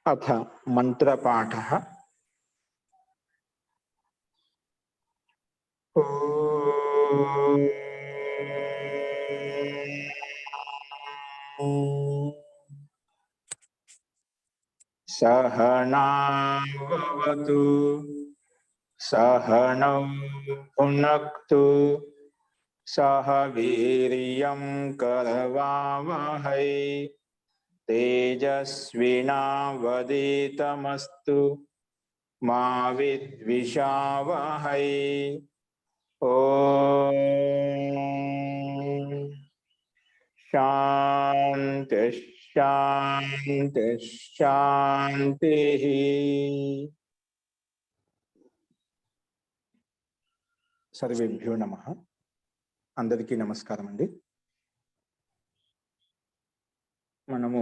अथ मंत्रपाठः। सहनावतु सहनौ भुनक्तु सह वीर्यं करवावहै तेजस्विनावधीतमस्तु मा विद्विषावहै। ओम शांति शांति शांति। सर्वेभ्यो नमः। अंदरिकी नमस्कारम अंडी। మనము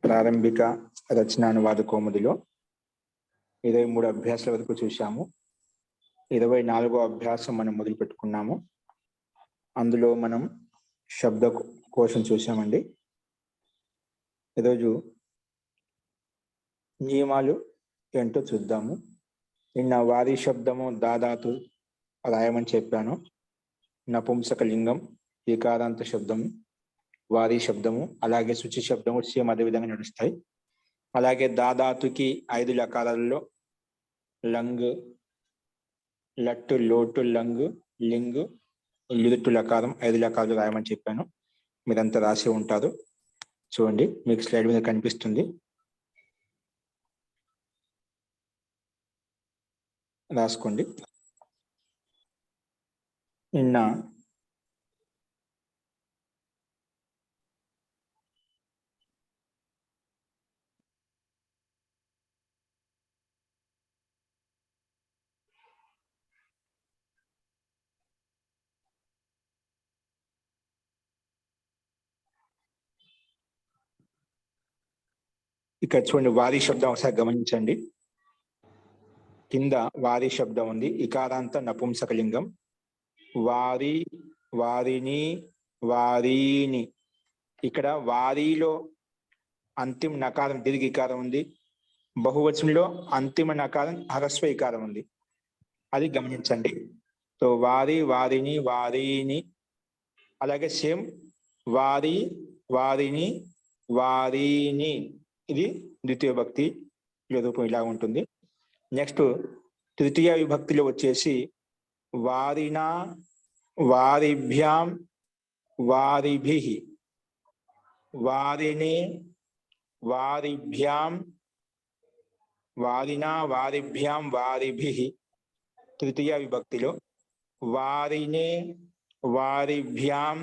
ప్రారంభిక రచనానువాద కౌముదిలో 23 అభ్యాసాల వరకు చూశాము. 24వ అభ్యాసం మనం మొదలు పెట్టుకున్నాము. అందులో మనం శబ్దకోశం చూశామండి. ఈరోజు నియమాలు ఏంటో చూద్దాము. నిన్న వారి శబ్దము దాదాతు రాయమని చెప్పాను. నపుంసక లింగం, ఏకారాంత శబ్దము, వారి శబ్దము, అలాగే శుచి శబ్దము సేమ్ అదే విధంగా నడుస్తాయి. అలాగే దాదాతుకి 5 లకారాలలో లంగ్, లట్టు, లోటు, లంగ్, లింగ్, లిరుట్టు లకారం 5 లకారాలు రాయమని చెప్పాను. మీరంతా రాసి ఉంటారు. చూడండి, మీకు స్లైడ్ మీద కనిపిస్తుంది. రాసుకోండి. నిన్న ఇక్కడ చూడండి, వారి శబ్దం ఒకసారి గమనించండి. కింద వారి శబ్దం ఉంది, ఇకారాంత నపుంసకలింగం. వారి, వారిని, వారీని. ఇక్కడ వారిలో అంతిమ నకారం దీర్ఘ ఇకారం ఉంది. బహువచనంలో అంతిమ నకారం హ్రస్వ ఇకారం ఉంది. అది గమనించండి. సో వారి, వారిని, వారీని. అలాగే సేమ్ వారి, వారిని, వారీని. ఇది ద్వితీయ భక్తి రూపం ఇలా ఉంటుంది. నెక్స్ట్ తృతీయ విభక్తిలో వచ్చేసి వారినా, వారిభ్యాం, వారిభిః. వారిని, వారిభ్యాం, వారినా, వారిభ్యాం, వారిభిః తృతీయ విభక్తిలో. వారినే, వారిభ్యాం,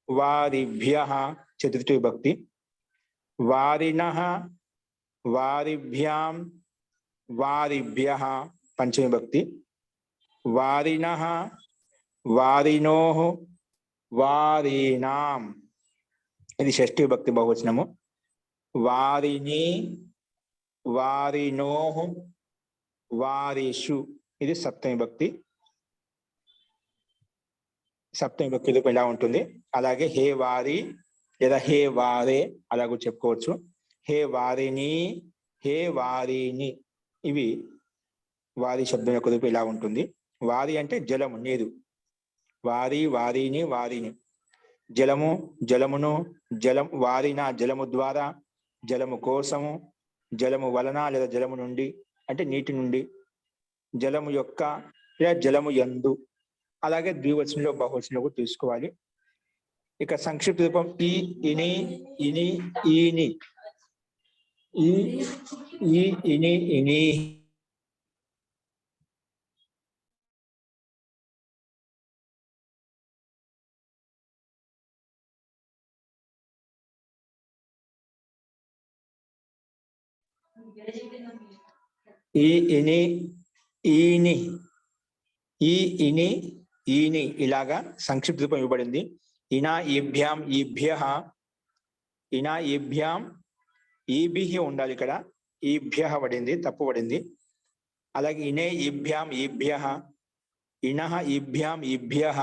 వారిభ్యః చతుర్థ విభక్తి. వారినః, వారిభ్యాం, వారిభ్యః పంచమ విభక్తి. వారినః, వారినోః, వారీణాం ఇది షష్ఠీ విభక్తి బహువచనము. వారిని, వారినోః, వారిషు ఇది సప్తమి విభక్తి. సప్తమి విభక్తి రూపం ఇలా ఉంటుంది. అలాగే హే వారి లేదా హే వారే అలాగూ చెప్పుకోవచ్చు. హే వారిని, హే వారిని ఇవి వారి శబ్దం యొక్క రూపం ఇలా ఉంటుంది. వారి అంటే జలము, నీరు. వారి, వారిని, వారిని. జలము, జలమును, జలం, వారిన జలము ద్వారా, జలము కోసము, జలము వలన లేదా జలము నుండి అంటే నీటి నుండి, జలము యొక్క లేదా జలము యందు. అలాగే ద్వివచనంలో బహువచనంలో కూడా తీసుకోవాలి. ఇక సంక్షిప్త రూపం ఈ, ఇని, ఇని, ఈని. ఈ, ఇని, ఇని. ఈ, ఇని, ఈని. ఈ, ఇని, ఈని ఇలాగా సంక్షిప్త రూపం ఇవ్వబడింది. ఇనా, ఈభ్యాం, ఈభ్యః. ఇనా, ఈభ్యాం, ఈభిః ఉండాలి. ఇక్కడ ఈభ్యః పడింది, తప్పు పడింది. అలాగే ఇనే, ఈభ్యాం, ఈభ్యః. ఇనః, ఈభ్యాం, ఈభ్యః.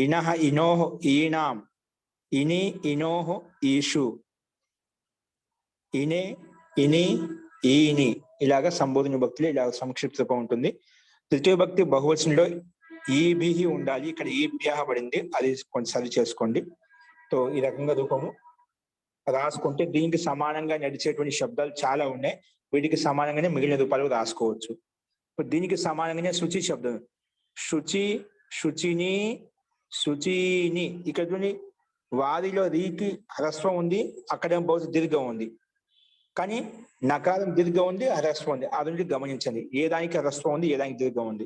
ఇనః, ఇనోః, ఈనాం. ఇని, ఇనోః, ఈషు. ఇనే, ఇని, ఈని ఇలాగా సంబోధన విభక్తిలో ఇలా సంక్షిప్త రూపం ఉంటుంది. తృతీయ విభక్తి బహువచనంలో ఈభిహి ఉండాలి, ఇక్కడ ఈభ్యః పడింది, అది కొంచెం సరి చేసుకోండి. సో ఈ రకంగా రూపము రాసుకుంటే దీనికి సమానంగా నడిచేటువంటి శబ్దాలు చాలా ఉన్నాయి, వీటికి సమానంగానే మిగిలిన రూపాలు రాసుకోవచ్చు. ఇప్పుడు దీనికి సమానంగానే శుచి శబ్దం, శుచి, శుచిని, శుచీని. ఇక్కడ చూడండి, వారిలో రీకి హ్రస్వం ఉంది, అక్కడేమో బహుశా దీర్ఘం ఉంది, కానీ నకారం దీర్ఘం ఉంది, హ్రస్వం ఉంది. ఆ రెండు గమనించండి, ఏ దానికి హ్రస్వం ఉంది, ఏ దానికి దీర్ఘం ఉంది.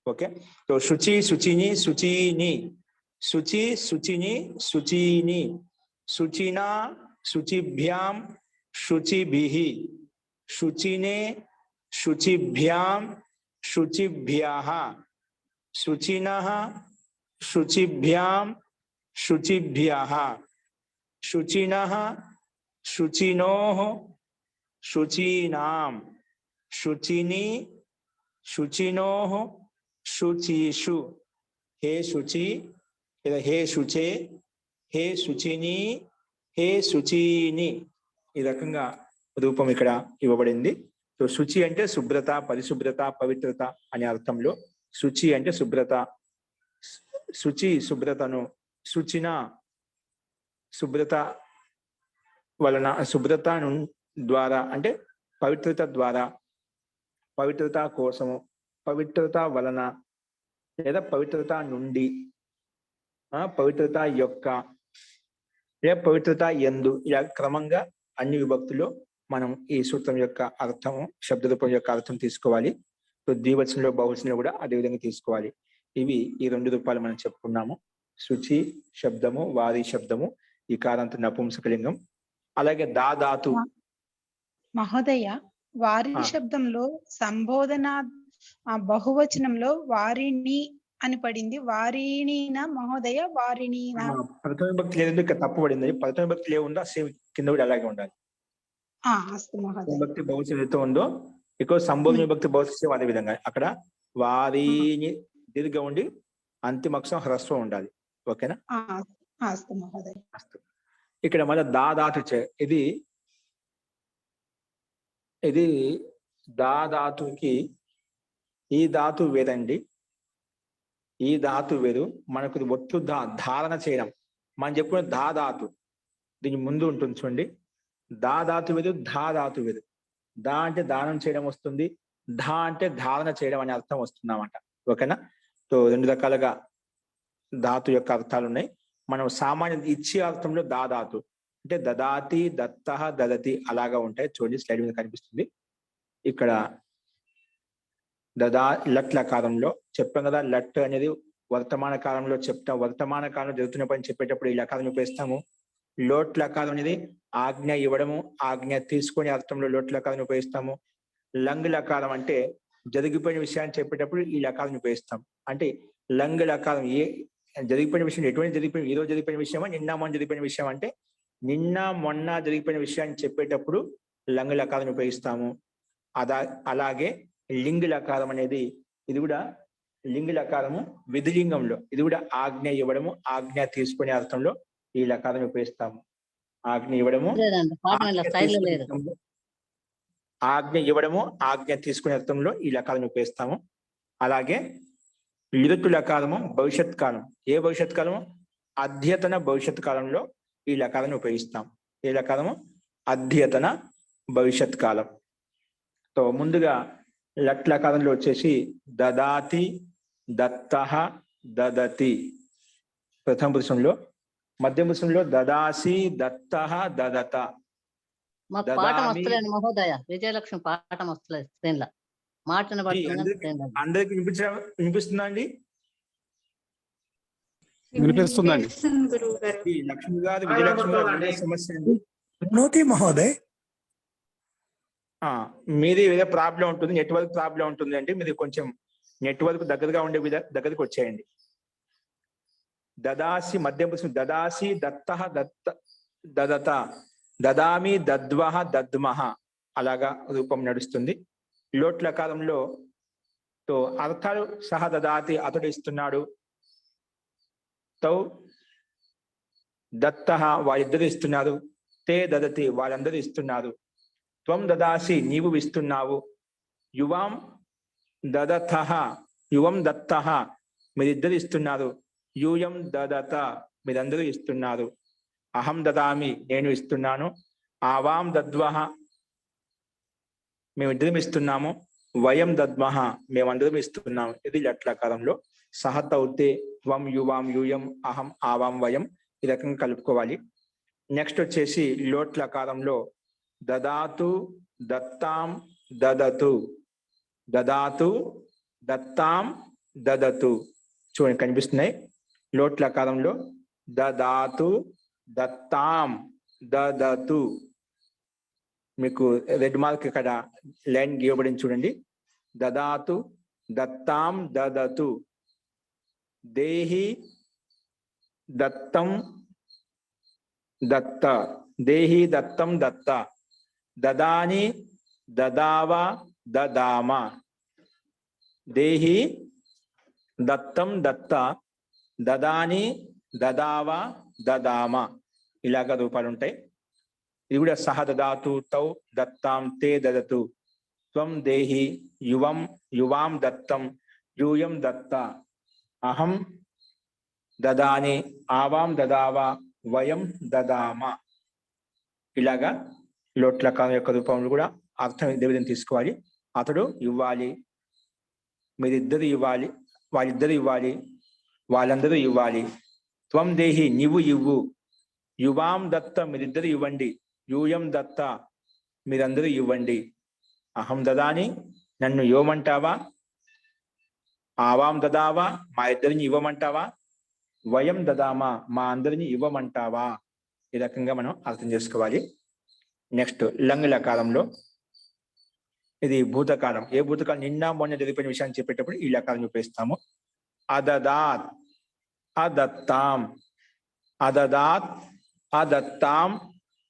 ఓకే, సో శుచి, శుచిని, శుచీని, శుచి, శుచిని, శుచీని, శుచినా, శుచిభ్యాం, శుచిభిః, శుచినే, శుచిభ్యాం, శుచిభ్యః, శుచినః, శుచిభ్యాం, శుచిభ్యః, శుచినః, శుచినోః, శుచీనాం, శుచిని, శుచినోః, శుచీషు. హే శుచి లేదా హే శుచే, హే శుచిని, హే శుచీని. ఈ రకంగా రూపం ఇక్కడ ఇవ్వబడింది. సో శుచి అంటే శుభ్రత, పరిశుభ్రత, పవిత్రత అనే అర్థంలో. శుచి అంటే శుభ్రత, శుచి శుభ్రతను, శుచిన శుభ్రత వలన, శుభ్రత ద్వారా అంటే పవిత్రత ద్వారా, పవిత్రత కోసము, పవిత్రత వలన లేదా పవిత్రత నుండి, పవిత్రత యొక్క లేదా పవిత్రత యందు, ఇలా క్రమంగా అన్ని విభక్తుల్లో మనం ఈ సూత్రం యొక్క అర్థము, శబ్ద రూపం యొక్క అర్థం తీసుకోవాలి. సో ద్వివచనంలో బహువచనంలో కూడా అదే విధంగా తీసుకోవాలి. ఇవి ఈ రెండు రూపాలు మనం చెప్పుకున్నాము. శుచి శబ్దము, వారి శబ్దము, ఈ కారంత నపుంసకలింగం. అలాగే దాదాతు మహోదయ, వారి శబ్దంలో సంబోధన బహువచనంలో వారిని అని పడింది, వారినినా మహోదయ, వారినినా? ప్రథమ విభక్తి లేదంటే ఇక్కడ తప్పు పడింది. ప్రథమ విభక్తి లేవుందా సేమ్ కింద కూడా అలాగే ఉండాలి. విభక్తి బహువచనం ఏదైతే ఉందో ఎక్కువ సంబోధన విభక్తి బహువచనం అదే విధంగా అక్కడ వారిని దీర్ఘం ఉండి అంతిమ అక్షరం హ్రస్వం ఉండాలి. ఓకేనా? ఇక్కడ మళ్ళీ దాదాతు ఇది ఇది దాదాతుకి ఈ ధాతు వేరండి, ఈ ధాతు వేరు. మనకు ఒట్టు ధారణ చేయడం మనం చెప్పుకునే దాదాతు, దీని ముందు ఉంటుంది చూడండి. దాదాతు వేరు, ధాతు వేరు. దా అంటే దానం చేయడం వస్తుంది, ధా అంటే ధారణ చేయడం అనే అర్థం వస్తుంది అన్నమాట. ఓకేనా? సో రెండు రకాలుగా ధాతు యొక్క అర్థాలు ఉన్నాయి. మనం సామాన్య ఇచ్చే అర్థంలో దాదాతు అంటే దదాతి, దత్త, దదతి అలాగా ఉంటాయి. చూడండి స్లైడ్ మీద కనిపిస్తుంది. ఇక్కడ లట్ లకారంలో చెప్పాం కదా, లట్ అనేది వర్తమాన కాలంలో చెప్తాం, వర్తమాన కాలంలో జరుగుతున్న పని చెప్పేటప్పుడు ఈ లకారం ఉపయోగిస్తాము. లోట్ లకారం అనేది ఆజ్ఞ ఇవ్వడము, ఆజ్ఞ తీసుకునే అర్థంలో లోట్ లకారం ఉపయోగిస్తాము. లంగ్ లకారం అంటే జరిగిపోయిన విషయాన్ని చెప్పేటప్పుడు ఈ లకారం ఉపయోగిస్తాం. అంటే లంగ్ లకారం ఏ జరిగిపోయిన విషయం, ఎటువంటి జరిగిపోయిన, ఈరోజు జరిగిపోయిన విషయమా, నిన్న మొన్న జరిగిపోయిన విషయం అంటే నిన్న మొన్న జరిగిపోయిన విషయాన్ని చెప్పేటప్పుడు లంగ్ లకారం ఉపయోగిస్తాము. అలాగే లింగ్ లకారం అనేది, ఇది కూడా లింగ్ లకారము విధిలింగంలో, ఇది కూడా ఆజ్ఞ ఇవ్వడము, ఆజ్ఞ తీసుకునే అర్థంలో ఈ లకారం ఉపయోగిస్తాము. ఆజ్ఞ ఇవ్వడము, ఆజ్ఞ ఇవ్వడము, ఆజ్ఞ తీసుకునే అర్థంలో ఈ లకారం ఉపయోగిస్తాము. అలాగే లిరుతు లకారము భవిష్యత్ కాలం, ఏ భవిష్యత్ కాలము, అధ్యతన భవిష్యత్ కాలంలో ఈ లకారాన్ని ఉపయోగిస్తాం. ఏ లకారము? అధ్యతన భవిష్యత్ కాలం. సో ముందుగా లట్ లకారంలో వచ్చేసి దదాతి, దత్తః, దదతి ప్రథమ పురుషంలో. మధ్య పురుషంలో దదాసి, దత్తః, దదత. పాఠం వస్తలేదు మహోదయ, విజయలక్ష్మి పాఠం వస్తలేదు స్క్రీన్ లో. మాటను అందరికి వినిపిస్తుందా అండి? వినిపిస్తుందండి. లక్ష్మి గారు, విజయలక్ష్మి గారు సమస్య అండి మహోదయ్. మీది ఏదో ప్రాబ్లం ఉంటుంది, నెట్వర్క్ ప్రాబ్లం ఉంటుంది అంటే మీరు కొంచెం నెట్వర్క్ దగ్గరగా ఉండే దగ్గరికి వచ్చేయండి. దదాసి మధ్య పురుషం, దదాసి, దత్తః, దదత, దదామి, దద్వః, దద్మః అలాగా రూపం నడుస్తుంది. లోట్ లకారంలో తో అర్థాలు సహ దదాతి అతడు ఇస్తున్నాడు, తౌ దత్తః వాళ్ళిద్దరు ఇస్తున్నారు, తే దదతి వాళ్ళందరూ ఇస్తున్నారు, త్వం దదాసి నీవు ఇస్తున్నావు, యువాం దదథః యువం దత్తః మీరిద్దరు ఇస్తున్నారు, యూయం దదత మీరందరూ ఇస్తున్నారు, అహం దదామి నేను ఇస్తున్నాను, ఆవాం దద్వః మేమిద్దరం ఇస్తున్నాము, వయం దద్మః మేమందరం ఇస్తున్నాము. ఇది లట్లకారంలో. సహతౌతే త్వం యువాం యూయం అహం ఆవాం వయం ఈ రకంగా కలుపుకోవాలి. నెక్స్ట్ వచ్చేసి లోట్లకారంలో దదాతు దత్తాం దదతు, దదాతు దత్తాం దదతు చూడండి కనిపిస్తున్నాయి. లోట్లకారంలో దదాతు దత్తాం దదతు, మీకు రెడ్ మార్క్ ఇక్కడ లైన్ గీయబడింది చూడండి. దదాతు దత్తాం దదతు, దేహి దత్తం దత్త, దేహి దత్తం దత్త, దదాని దదావ దదామ, దేహి దత్తం దత్త, దదాని దదావ దదామ ఇలాగ రూపాలు ఉంటాయి. ఇది కూడా సహ దదాతు తౌ దత్తాం తే దదతు, త్వం దేహి యువం యువాం దత్తం యూయం దత్త, అహం దదాని ఆవాం దదావ వయం దదామ ఇలాగా లోట్లకారం యొక్క రూపంలో కూడా అర్థం ఇదే విధంగా తీసుకోవాలి. అతడు ఇవ్వాలి, మీరిద్దరు ఇవ్వాలి, వాళ్ళిద్దరు ఇవ్వాలి, వాళ్ళందరూ ఇవ్వాలి. త్వం దేహి నీవు ఇవ్వు, యువాం దత్త మీరిద్దరు ఇవ్వండి, యూయం దత్త మీరందరూ ఇవ్వండి, అహం దదాని నన్ను ఇవ్వమంటావా, ఆవాం దదావా మా ఇద్దరిని ఇవ్వమంటావా, వయం దదామా మా అందరిని ఇవ్వమంటావా ఈ రకంగా మనం అర్థం చేసుకోవాలి. నెక్స్ట్ లంగ్ లకారంలో ఇది భూతకాలం. ఏ భూతకాలం నిన్న మొన్న జరిగిపోయిన విషయాన్ని చెప్పేటప్పుడు ఈ లకారం ఉపయోగిస్తాము. అదదాత్ అదత్తాం, అదదాత్ అదత్తాం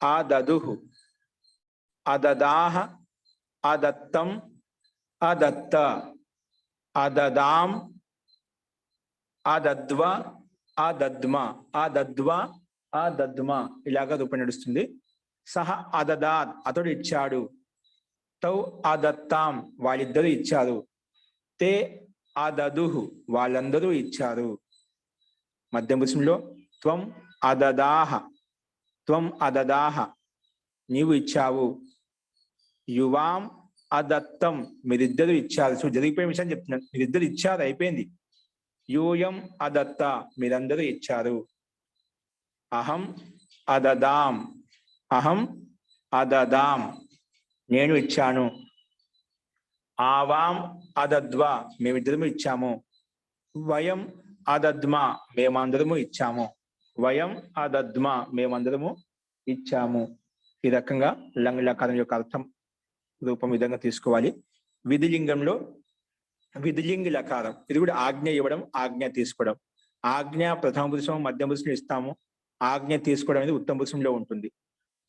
అదదుః, అదదాహ అదత్తం అదత్త, అదదాం అదద్వ అదద్మ, అదద్వ అదద్మ ఇలాగా రూపం నడుస్తుంది. సహ అదదాత్ అతడు ఇచ్చాడు, తౌ అదత్తాం వాళ్ళిద్దరూ ఇచ్చారు, తే అదదుః వాళ్ళందరూ ఇచ్చారు. మధ్య పురుషంలో త్వం అదదాహ, త్వం అదదాహ నీవు ఇచ్చావు, యువాం అదత్తం మీరిద్దరు ఇచ్చారు. సో జరిగిపోయిన విషయం చెప్తున్నాను, మీరిద్దరు ఇచ్చారు అయిపోయింది. యూయం అదత్త మీరందరూ ఇచ్చారు, అహం అదదాం అహం అదదాం నేను ఇచ్చాను, ఆవాం అదద్వ మేమిద్దరము ఇచ్చాము, వయం అదద్మ మేమందరము ఇచ్చాము, వయం అదద్మ మేమందరము ఇచ్చాము. ఈ రకంగా లంగ్ లకారం యొక్క అర్థం రూపం విధంగా తీసుకోవాలి. విధిలింగంలో విధిలింగి లకారం, ఇది కూడా ఆజ్ఞ ఇవ్వడం ఆజ్ఞ తీసుకోవడం. ఆజ్ఞ ప్రథమ పురుషం మధ్య పురుషం ఇస్తాము, ఆజ్ఞ తీసుకోవడం అనేది ఉత్తమ పురుషంలో ఉంటుంది.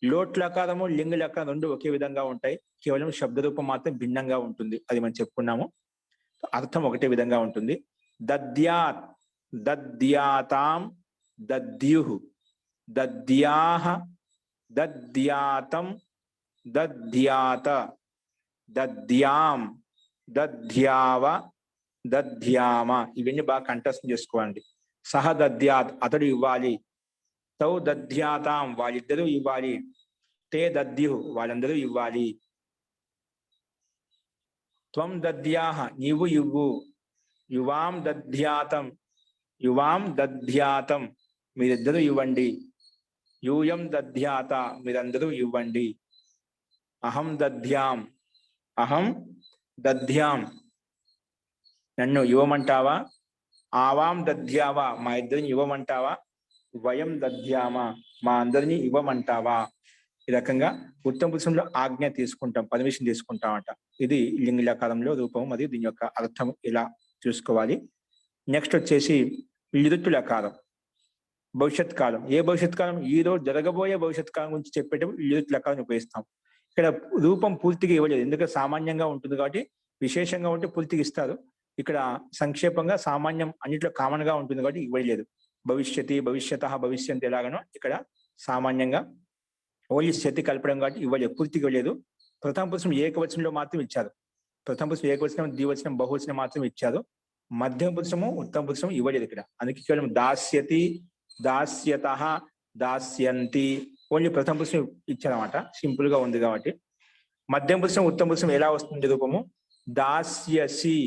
లోట్ లకారము లింగ లకారం రెండు ఒకే విధంగా ఉంటాయి, కేవలం శబ్ద రూపం మాత్రం భిన్నంగా ఉంటుంది. అది మనం చెప్పుకున్నాము, అర్థం ఒకటే విధంగా ఉంటుంది. దద్యాత్ దద్యాతాం దద్యుః, దద్యాహ దద్యాతం దద్యాత, దద్యాం దద్యావ దద్యామ ఇవన్నీ బాగా కంఠస్థం చేసుకోండి. సహ దద్యాత్ అతడు ఇవ్వాలి, తౌ దద్యాతాం వాళ్ళిద్దరూ ఇవ్వాలి, తే దద్యుః వాళ్ళందరూ ఇవ్వాలి, త్వం దద్యాహ నీవు ఇవ్వు, యువాం దద్యాతం యువాం దద్యాతం మీరిద్దరూ ఇవ్వండి, యూయం దద్యాత మీరందరూ ఇవ్వండి, అహం దద్యాం అహం దద్యాం నన్ను ఇవ్వమంటావా, ఆవాం దద్యావా మా ఇద్దరిని ఇవ్వమంటావా, వయం దద్యామా మా అందరినీ ఇవ్వమంటావా. ఈ రకంగా ఉత్తమ పురుషంలో ఆజ్ఞ తీసుకుంటాం, పర్మిషన్ తీసుకుంటామట. ఇది లింగలకారంలో రూపం, మరియు దీని యొక్క అర్థం ఇలా చూసుకోవాలి. నెక్స్ట్ వచ్చేసి లిరుతులకారం, భవిష్యత్ కాలం. ఏ భవిష్యత్ కాలం? ఈ రోజు జరగబోయే భవిష్యత్ కాలం గురించి చెప్పేటప్పుడు లిరుతులకారం ఉపయోగిస్తాం. ఇక్కడ రూపం పూర్తిగా ఇవ్వలేదు, ఎందుకంటే సామాన్యంగా ఉంటుంది కాబట్టి. విశేషంగా ఉంటే పూర్తిగా ఇస్తారు. ఇక్కడ సంక్షేపంగా సామాన్యం అన్నిట్లో కామన్ గా ఉంటుంది కాబట్టి ఇవ్వలేదు. భవిష్యతి భవిష్యతః భవిష్యంతి ఎలాగనో ఇక్కడ సామాన్యంగా ఓన్లీ శతి కలపడం కాబట్టి ఇవ్వలేదు, పూర్తిగా ఇవ్వలేదు. ప్రథమ పురుషం ఏకవచనంలో మాత్రం ఇచ్చారు. ప్రథమ పురుషం ఏకవచనం, ద్వివచనం, బహువచనం మాత్రం ఇచ్చారు. మధ్యమ పురుషము, ఉత్తమ పురుషం ఇవ్వలేదు ఇక్కడ. అందుకే కేవలం దాస్యతి, దాస్యతః, దాస్యంతి ఓన్లీ ప్రథమ పురుషం ఇచ్చారన్నమాట. సింపుల్ గా ఉంది కాబట్టి. మధ్యమ పురుషం, ఉత్తమ పురుషం ఎలా వస్తుంది రూపము? దాస్యసి,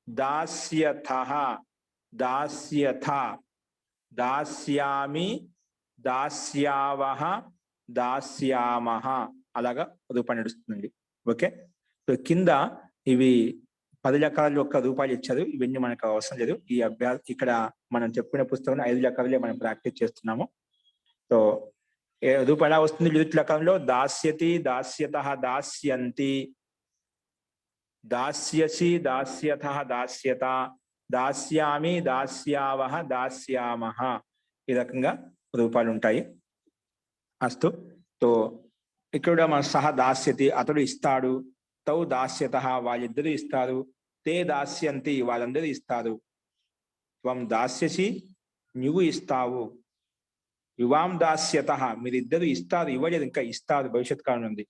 దాస్యథః, దాస్యథ, దాస్యామి, దాస్యావహ, దాస్యామహ అలాగా రూపాన్ని నడుస్తుందండి. ఓకే, సో కింద ఇవి 10 రకాల యొక్క రూపాలు ఇచ్చారు. ఇవన్నీ మనకు అవసరం లేదు. ఈ ఇక్కడ మనం చెప్పుకునే పుస్తకంలో 5 రకాలే మనం ప్రాక్టీస్ చేస్తున్నాము. సో రూపం ఎలా వస్తుంది? లిఖిత రకంలో దాస్యతి, దాస్యతః, దాస్యంతి, దాస్యసి, దాస్యథః, దాస్యత, దాస్యామి, దాస్యావహ, దాస్యామహ ఈ రకంగా రూపాలు ఉంటాయి. అస్తు. తో ఇక్కడ మన సహ దాస్యతి అతడు ఇస్తాడు, తౌ దాస్యతః వాళ్ళిద్దరూ ఇస్తారు, తే దాస్యంతి వాళ్ళందరూ ఇస్తారు, త్వం దాస్యసి నువ్వు ఇస్తావు, యువాం దాస్యతః మీరిద్దరు ఇస్తారు, ఇవ్వలేదు ఇంకా ఇస్తారు భవిష్యత్ కాలం ఉంది,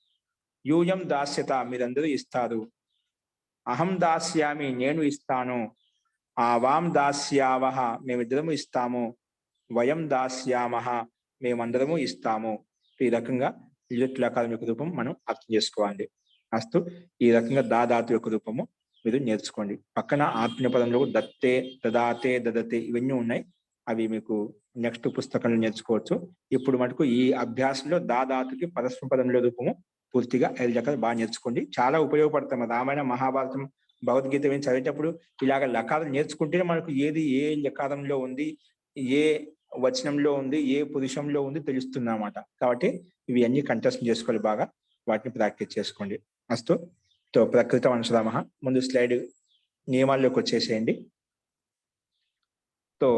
యూయం దాస్యత మీరందరూ ఇస్తారు, అహం దాస్యామి నేను ఇస్తాను, ఆవాం దాస్యావహ మేమిద్దరము ఇస్తాము, వయం దాస్యామహ మేమందరము ఇస్తాము. ఈ రకంగా లకారం యొక్క రూపం మనం అర్థం చేసుకోవాలి. అస్తు. ఈ రకంగా దాదాతు యొక్క రూపము మీరు నేర్చుకోండి. పక్కన ఆత్మీయ పదంలో దత్తే, దదాతే, దదతే ఇవన్నీ ఉన్నాయి. అవి మీకు నెక్స్ట్ పుస్తకంలో నేర్చుకోవచ్చు. ఇప్పుడు మటుకు ఈ అభ్యాసంలో దాదాతుకి పరస్పర పదంలో రూపము పూర్తిగా 5 రకాలు బాగా నేర్చుకోండి. చాలా ఉపయోగపడతాం. రామాయణ, మహాభారతం, భగవద్గీత ఏం చదివేటప్పుడు ఇలాగ లకారం నేర్చుకుంటేనే మనకు ఏది ఏ లకారంలో ఉంది, ఏ వచనంలో ఉంది, ఏ పురుషంలో ఉంది తెలుస్తుంది అన్నమాట. కాబట్టి ఇవి అన్ని కంటెస్ట్ చేసుకోవాలి, బాగా వాటిని ప్రాక్టీస్ చేసుకోండి. అస్తు. తో ప్రకృత అనుసరామః. ముందు స్లైడ్ నియమాల్లోకి వచ్చేసేయండి. తో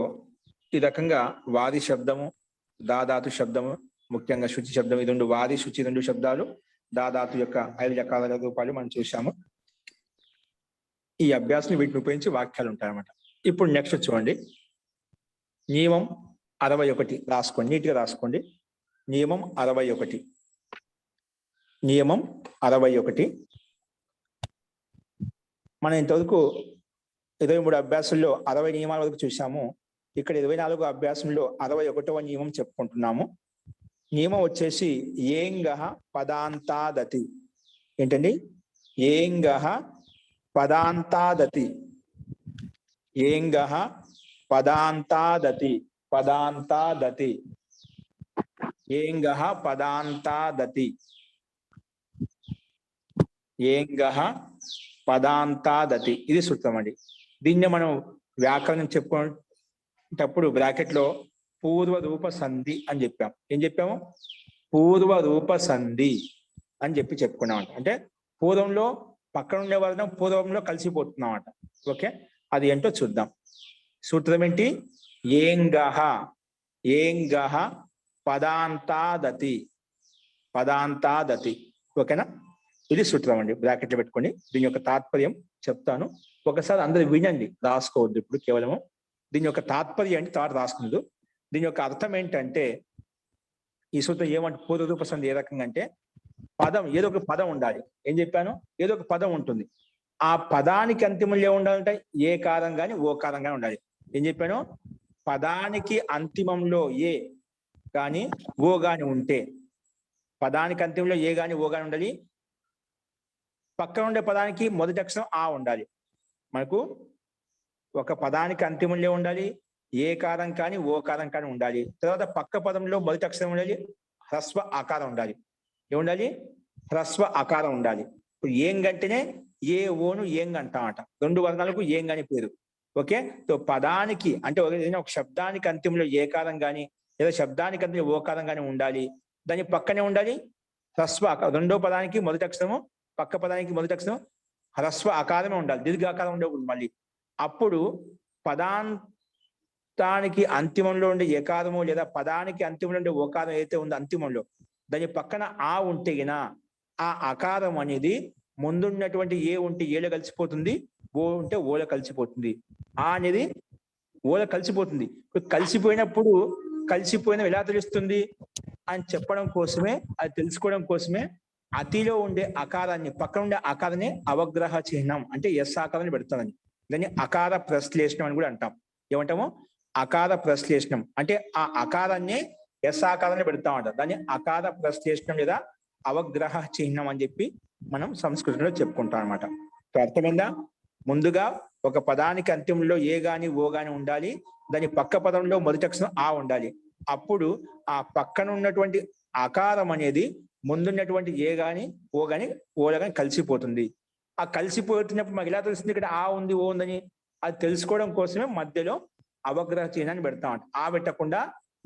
ఈ రకంగా వాది శబ్దము, దాదాతు శబ్దము, ముఖ్యంగా శుచి శబ్దం, ఈ 2 వాది, శుచి 2 శబ్దాలు, దాదాతు యొక్క 5 రకాల రూపాలు మనం చూసాము. ఈ అభ్యాసం వీటిని ఉపయోగించి వాక్యాలు ఉంటాయన్నమాట. ఇప్పుడు నెక్స్ట్ చూడండి. నియమం 61 రాసుకోండి, నీట్గా రాసుకోండి. నియమం 61. నియమం 61 మనం ఇంతవరకు 23 అభ్యాసంలో 60 నియమాల వరకు చూసాము. ఇక్కడ 24 అభ్యాసంలో 61వ నియమం చెప్పుకుంటున్నాము. నియమం వచ్చేసి ఏంగః పదాంతాదతి. ఏంటండి? ఏంగః పదాంతాదతి. ఏంగః పదాంతాదతి. పదాంతాదతి. ఏంగః పదాంతాదతి. ఏంగః పదాంతాదతి. ఇది సూత్రం అండి. దీన్ని మనం వ్యాకరణం చెప్పుకునేటప్పుడు బ్రాకెట్ లో పూర్వ రూప సంధి అని చెప్పాం. ఏం చెప్పాము? పూర్వ రూప సంధి అని చెప్పుకున్నామంట. అంటే పూర్వంలో పక్కన ఉండే వర్ణం పూర్వంలో కలిసిపోతున్నామంట. ఓకే, అది ఏంటో చూద్దాం. సూత్రం ఏంటి? ఏంగః. ఏంగః పదాంతాదతి. పదాంతాదతి. ఓకేనా? ఇది సూత్రం అండి. బ్రాకెట్లో పెట్టుకొని దీని యొక్క తాత్పర్యం చెప్తాను. ఒకసారి అందరు వినండి, రాసుకోవద్దు ఇప్పుడు కేవలము. దీని యొక్క తాత్పర్యం అంటే తర్వాత రాసుకున్నది. దీని యొక్క అర్థం ఏంటంటే, ఈ సూత్రం ఏమంటే పూర్వరూప సంధి ఏ రకంగా అంటే, పదం ఏదో ఒక పదం ఉండాలి. ఏం చెప్పాను? ఏదో ఒక పదం ఉంటుంది. ఆ పదానికి అంతిమంలో ఏముండాలంటే ఏ కారం కానీ ఓ కారం కానీ ఉండాలి. ఏం చెప్పాను? పదానికి అంతిమంలో ఏ కానీ ఓ గాని ఉంటే, పదానికి అంతిమంలో ఏ గాని ఓ గాని ఉండాలి. పక్కన ఉండే పదానికి మొదటి అక్షరం ఆ ఉండాలి. మనకు ఒక పదానికి అంతిమంలో ఉండాలి, ఏ కారం కానీ ఓ కారం కానీ ఉండాలి. తర్వాత పక్క పదంలో మొదటి అక్షరం ఉండాలి, హ్రస్వ ఆకారం ఉండాలి. ఏముండాలి? హ్రస్వ ఆకారం ఉండాలి. ఇప్పుడు ఏం గంటేనే ఏ ఓను ఏం అంటామట. 2 వర్ణాలకు ఏం గాని పేరు. ఓకే, సో పదానికి అంటే ఒక శబ్దానికి అంతిమంలో ఏ కారం కానీ లేదా శబ్దానికి అంతిమంలో ఓ కారం కానీ ఉండాలి. దాని పక్కనే ఉండాలి హ్రస్వ ఆకారం. 2వ పదానికి మొదటి అక్షరము, పక్క పదానికి మొదటి అక్షరం హ్రస్వ ఆకారమే ఉండాలి, దీర్ఘాకారం ఉండకూడదు. మళ్ళీ అప్పుడు పదాంతానికి అంతిమంలో ఉండే ఏకారము లేదా పదానికి అంతిమంలో ఉండే ఓకారం ఏదైతే ఉందో అంతిమంలో, దాని పక్కన ఆ ఉంటే ఆ అకారం అనేది ముందున్నటువంటి ఏ ఉంటే ఏలో కలిసిపోతుంది, ఓ ఉంటే ఓలో కలిసిపోతుంది, ఆ అనేది ఓలో కలిసిపోతుంది. కలిసిపోయినప్పుడు కలిసిపోయిన ఎలా తెలుస్తుంది అని చెప్పడం కోసమే, అది తెలుసుకోవడం కోసమే అతిలో ఉండే ఆకారాన్ని, పక్కన ఉండే ఆకారాన్ని అవగ్రహ చిహ్నం అంటే ఎస్ ఆకారాన్ని పెడతామని, దాన్ని అకార ప్రశ్లేషణం అని కూడా అంటాం. ఏమంటాము? అకార ప్రశ్లేషణం అంటే ఆ ఆకారాన్ని ఎస్ ఆకారాన్ని పెడతామంట, దాన్ని అకార ప్రశ్లేషణం లేదా అవగ్రహ చిహ్నం అని చెప్పి మనం సంస్కృతంలో చెప్పుకుంటాం అనమాట. అర్థమైందా? ముందుగా ఒక పదానికి అంత్యంలో ఏ గాని ఓ గాని ఉండాలి, దాని పక్క పదంలో మొదటి అక్షరం ఆ ఉండాలి. అప్పుడు ఆ పక్కన ఉన్నటువంటి ఆకారం అనేది ముందున్నటువంటి ఏ గాని ఓ గాని ఓలో గాని కలిసిపోతుంది. ఆ కలిసిపోతున్నప్పుడు మాకు ఎలా తెలుస్తుంది ఇక్కడ ఆ ఉంది ఓ ఉందని? అది తెలుసుకోవడం కోసమే మధ్యలో అవగ్రహ చిహ్నాన్ని పెడతామంట. ఆ పెట్టకుండా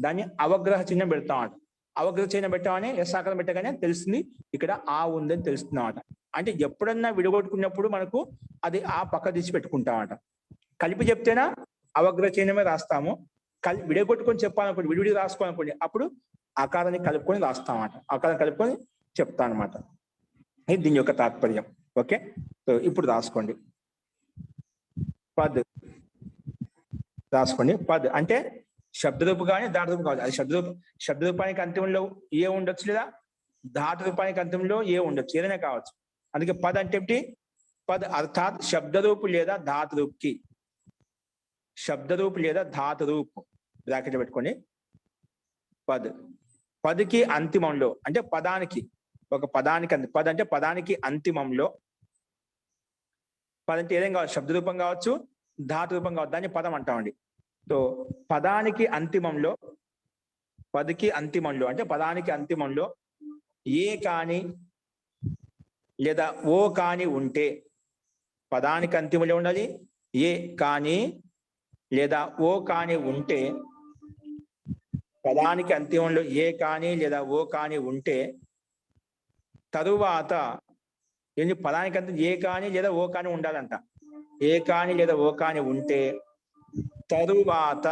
దాన్ని అవగ్రహ చిహ్నం పెడతామంట. అవగ్రహ చిహ్నం పెట్టామని ఎస్ ఆకారం పెట్టగానే తెలుస్తుంది ఇక్కడ ఆ ఉందని తెలుస్తున్నామట. అంటే ఎప్పుడన్నా విడగొట్టుకున్నప్పుడు మనకు అది ఆ పక్క తీసి పెట్టుకుంటామట. కలిపి చెప్తేనా అవగ్రహ చిహ్నమే రాస్తాము. విడగొట్టుకొని చెప్పాలనుకోండి, విడివిడి రాసుకోవాలనుకోండి, అప్పుడు ఆకారాన్ని కలుపుకొని రాస్తామట. ఆకారం కలుపుకొని చెప్తా అనమాట. ఇది దీని యొక్క తాత్పర్యం. ఓకే, సో ఇప్పుడు రాసుకోండి. పద్ రాసుకోండి. పద్ అంటే శబ్దరూపు కానీ ధాతురూపు కావాలి. అది శబ్దరూపానికి అంత్యంలో ఏ ఉండొచ్చు, లేదా ధాతు రూపానికి అంత్యంలో ఏ ఉండొచ్చు, ఏదైనా కావచ్చు. అందుకే పద్ అంటే ఏమిటి? పద్ అర్థాత్ శబ్దరూపు లేదా ధాతురూప్కి. శబ్దరూపు లేదా ధాతురూపు బ్రాకెట్ పెట్టుకోండి. పద్. పదికి అంతిమంలో అంటే పదానికి, ఒక పదానికి పద్ అంటే పదానికి అంతిమంలో. పద్ అంటే ఏదైనా కావచ్చు, శబ్దరూపం కావచ్చు, ధాతు రూపం కావచ్చు, దాన్ని పదం అంటామండి. సో పదానికి అంతిమంలో, పదికి అంతిమంలో అంటే పదానికి అంతిమంలో ఏ కాని లేదా ఓ కాని ఉంటే, పదానికి అంతిమంలో ఉండాలి ఏ కాని లేదా ఓ కాని ఉంటే, పదానికి అంతిమంలో ఏ కాని లేదా ఓ కాని ఉంటే తరువాత ఏంటి? పదానికి అంతం ఏ కాని లేదా ఓ కాని ఉండాలంట. ఏ కాని లేదా ఓ కాని ఉంటే తరువాత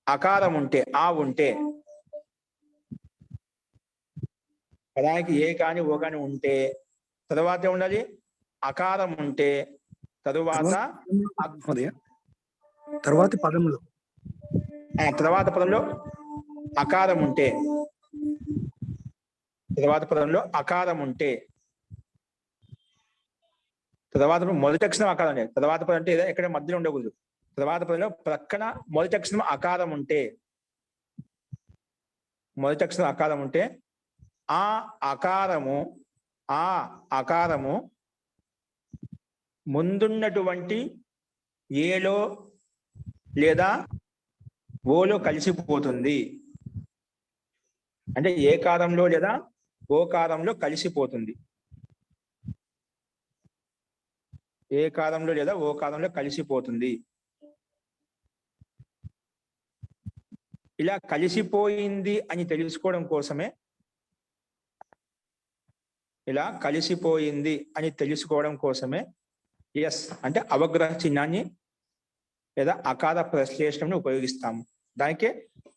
అకారం ఉంటే, ఆ ఉంటే, పదానికి ఏ కాని ఓ కాని ఉంటే తరువాత ఉండాలి అకారం ఉంటే, తరువాత తర్వాతి పదంలో తర్వాత పదంలో అకారం ఉంటే, తర్వాత పదంలో అకారం ఉంటే, తర్వాత మొదటి అక్షరం అకారం ఉంటే, తర్వాత పదం అంటే ఎక్కడ మధ్యలో ఉండకూడదు. తర్వాత పదంలో ప్రక్కన మొదటి అక్షరం అకారం ఉంటే, మొదటి అక్షరం అకారం ఉంటే ఆ అకారము ముందున్నటువంటి ఏలో లేదా ఓలో కలిసిపోతుంది. అంటే ఏ కారంలో లేదా ఓ కారంలో కలిసిపోతుంది. ఏ కారంలో లేదా ఓ కారంలో కలిసిపోతుంది. ఇలా కలిసిపోయింది అని తెలుసుకోవడం కోసమే, ఇలా కలిసిపోయింది అని తెలుసుకోవడం కోసమే ఎస్ అంటే అవగ్రహ చిహ్నాన్ని లేదా అకార ప్రశ్లేషణని ఉపయోగిస్తాము. దానికే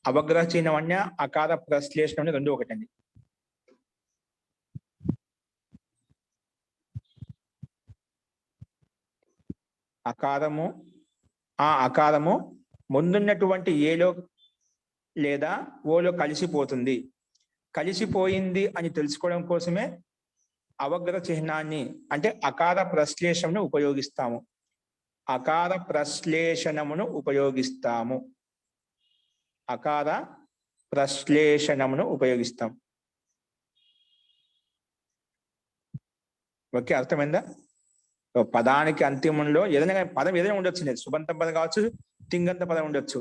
అవగ్రహ చిహ్నం అన్న అకార ప్రశ్లేషణం రెండు ఒకటండి. అకారము, ఆ అకారము ముందున్నటువంటి ఏలో లేదా ఓలో కలిసిపోతుంది. కలిసిపోయింది అని తెలుసుకోవడం కోసమే అవగ్రహ చిహ్నాన్ని అంటే అకార ప్రశ్లేషణను ఉపయోగిస్తాము. అకార ప్రశ్లేషణమును ఉపయోగిస్తాము. అకార ప్రశ్లేషణమును ఉపయోగిస్తాం. ఓకే, అర్థమైందా? పదానికి అంతిమంలో ఏదైనా పదం ఏదైనా ఉండొచ్చు, లేదు సుబంతం పదం కావచ్చు, తింగంత పదం ఉండొచ్చు.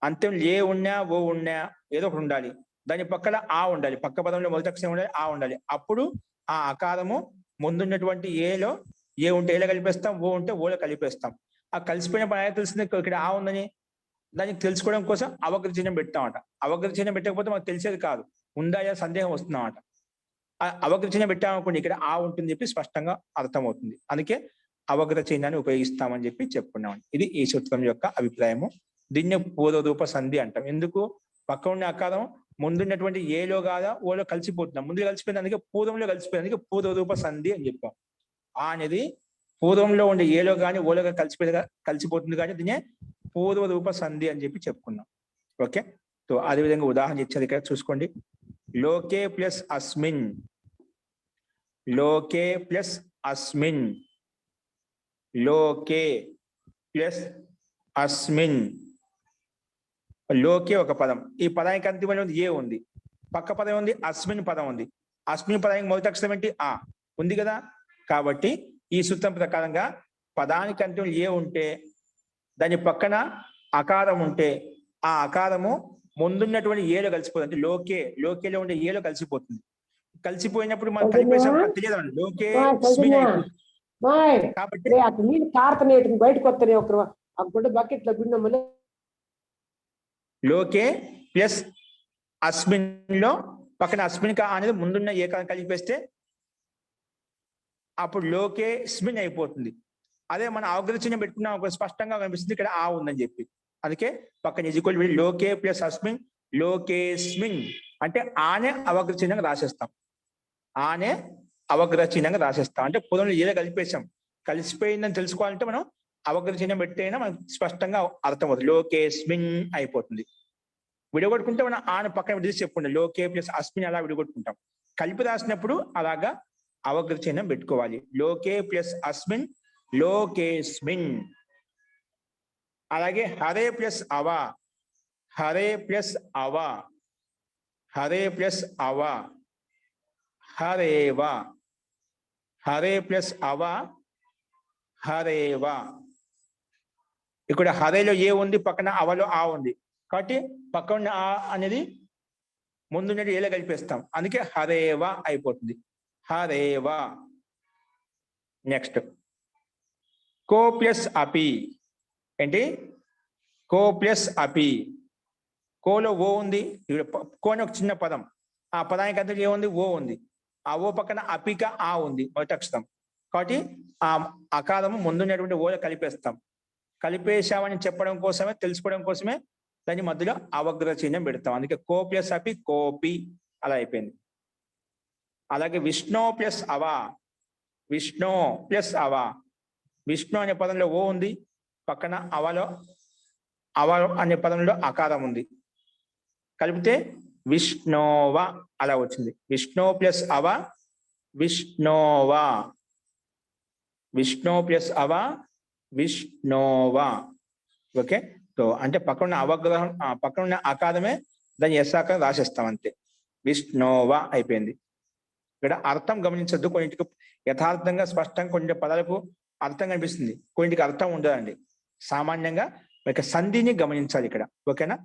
అంత్యం ఏ ఉన్నా ఓ ఉన్నా ఏదో ఒకటి ఉండాలి. దాని పక్కన ఆ ఉండాలి, పక్క పదంలో మొదటి అక్షరం ఉండాలి, ఆ ఉండాలి. అప్పుడు ఆ అకారము ముందున్నటువంటి ఏలో ఏ ఉంటే ఏలో కలిపేస్తాం, ఓ ఉంటే ఓలో కలిపేస్తాం. ఆ కలిసిపోయిన పని తెలిసింది ఇక్కడ ఆ ఉందని దానికి తెలుసుకోవడం కోసం అవగ్రహ చిహ్నం పెడతామట. అవగ్రహ చిహ్నం పెట్టకపోతే మనకు తెలిసేది కాదు, ఉందా సందేహం వస్తుందన్నమాట. అవగ్రహ చిహ్నం పెట్టామనుకోండి ఇక్కడ ఆ ఉంటుంది చెప్పి స్పష్టంగా అర్థమవుతుంది. అందుకే అవగ్రహ చిహ్నాన్ని ఉపయోగిస్తామని చెప్పి చెప్పుకున్నాం. ఇది ఈ సూత్రం యొక్క అభిప్రాయము. దీన్ని పూర్వరూప సంధి అంటాం. ఎందుకు? పక్క ఉన్న ఆకారం ముందున్నటువంటి ఏలో కాదా ఓలో కలిసిపోతున్నాం, ముందు కలిసిపోయింది, అందుకే పూర్వంలో కలిసిపోయింది, అందుకే పూర్వరూప సంధి అని చెప్పాం. ఆ అనేది పూర్వంలో ఉండే ఏలో కానీ ఓలోగా కలిసిపోతుంది కానీ దీన్నే పూర్వరూప సంధి అని చెప్పి చెప్పుకున్నాం. ఓకే. సో అదేవిధంగా ఉదాహరణ ఇచ్చారు ఇక్కడ చూసుకోండి. లోకే ప్లస్ అస్మిన్, లోకే ప్లస్ అస్మిన్, లోకే ప్లస్ అస్మిన్. లోకే ఒక పదం, ఈ పదానికి అంతిమంలో ఏ ఉంది, పక్క పదం ఉంది, అస్మిన్ పదం ఉంది. అస్మిన్ పదానికి మొదటి అక్షరం ఏంటి? ఆ ఉంది కదా. కాబట్టి ఈ సూత్రం ప్రకారంగా పదానికి అంతిమం ఏ ఉంటే దాని పక్కన అకారం ఉంటే ఆ అకారము ముందున్నటువంటి ఏలో కలిసిపోతుంది. అంటే లోకేలో ఉండే ఏలో కలిసిపోతుంది. కలిసిపోయినప్పుడు మనం కలిపేసాం తెలియదు లోకే స్మిన్ అయిపోతుంది. కాబట్టి నీళ్ళు కారుతున్నాయి బయటకు వస్తాయి ఒకరు ఆ గుడ్డ బకెట్ లో గుండె లోకే ప్లస్ అస్మిన్ లో పక్కన అస్మిన్ అనేది ముందున్న ఏకాన్ని కలిపేస్తే అప్పుడు లోకే స్మిన్ అయిపోతుంది. అదే మనం అవగ్రహ చిహ్నం పెట్టుకున్నాం స్పష్టంగా కనిపిస్తుంది ఇక్కడ ఆ ఉందని చెప్పి. అందుకే పక్కన ఈక్వల్ లోకే ప్లస్ అస్మిన్ లోకేస్మిన్ అంటే ఆనే అవగ్రహ చిహ్నంగా రాసేస్తాం. ఆనే అవగ్రహ చిహ్నంగా రాసేస్తాం అంటే పొలంలో ఏదో కలిపేసాం. కలిసిపోయిందని తెలుసుకోవాలంటే మనం అవగ్రహ చిహ్నం పెట్టైనా మనకు స్పష్టంగా అర్థమవుతుంది. లోకేస్మిన్ అయిపోతుంది. విడగొట్టుకుంటే మనం ఆన పక్కన విడిచి చెప్పుకుంటాం. లోకే ప్లస్ అస్మిన్ అలా విడగొట్టుకుంటాం. కలిపి రాసినప్పుడు అలాగా అవగ్రహ చిహ్నం పెట్టుకోవాలి. లోకే ప్లస్ అస్మిన్ లోకేస్మిన్. అలాగే హరే ప్లస్ అవ, హరే ప్లస్ అవ, హరే ప్లస్ అవ, హరేవ, హరే ప్లస్ అవ, హరేవ. ఇక్కడ హరేలో ఏ ఉంది, పక్కన అవలో ఆ ఉంది కాబట్టి పక్కన ఉన్న ఆ అనేది ముందున్నది ఏలో కలిపేస్తాం. అందుకే హరేవ అయిపోతుంది. హరేవ. నెక్స్ట్ కో ప్లస్ అపి ఏంటి? కో ప్లస్ అపి. కోలో ఓ ఉంది. కోని ఒక చిన్న పదం, ఆ పదానికి అంతా ఏముంది? ఓ ఉంది. ఆ ఓ పక్కన అపిక ఆ ఉంది మొదటి అక్షరం కాబట్టి ఆ అకారము ముందున్నటువంటి ఓలో కలిపేస్తాం. కలిపేశామని చెప్పడం కోసమే తెలుసుకోవడం కోసమే దాని మధ్యలో అవగ్రహ చిహ్నం పెడతాం. అందుకే కో ప్లస్ అపి కోపి అలా అయిపోయింది. అలాగే విష్ణు ప్లస్ అవ, విష్ణు ప్లస్ అవ. విష్ణు అనే పదంలో ఓ ఉంది, పక్కన అవలో అవ అనే పదంలో అకారం ఉంది. కలిపితే విష్ణోవ అలా వచ్చింది. విష్ణు ప్లస్ అవ విష్ణోవా, విష్ణు ప్లస్ అవ విష్ణోవా. ఓకే. సో అంటే పక్కన అవగ్రహం పక్కన ఉన్న అకారమే దాన్ని యశాకారం రాసేస్తాం అంతే. విష్ణోవా అయిపోయింది. ఇక్కడ అర్థం గమనించద్దు. కొన్నింటికి యథార్థంగా స్పష్టంగా కొన్ని పదాలకు అర్థం కనిపిస్తుంది, కొన్నింటికి అర్థం ఉండదండి. సామాన్యంగా మీకు సంధిని గమనించాలి ఇక్కడ. ఓకేనా?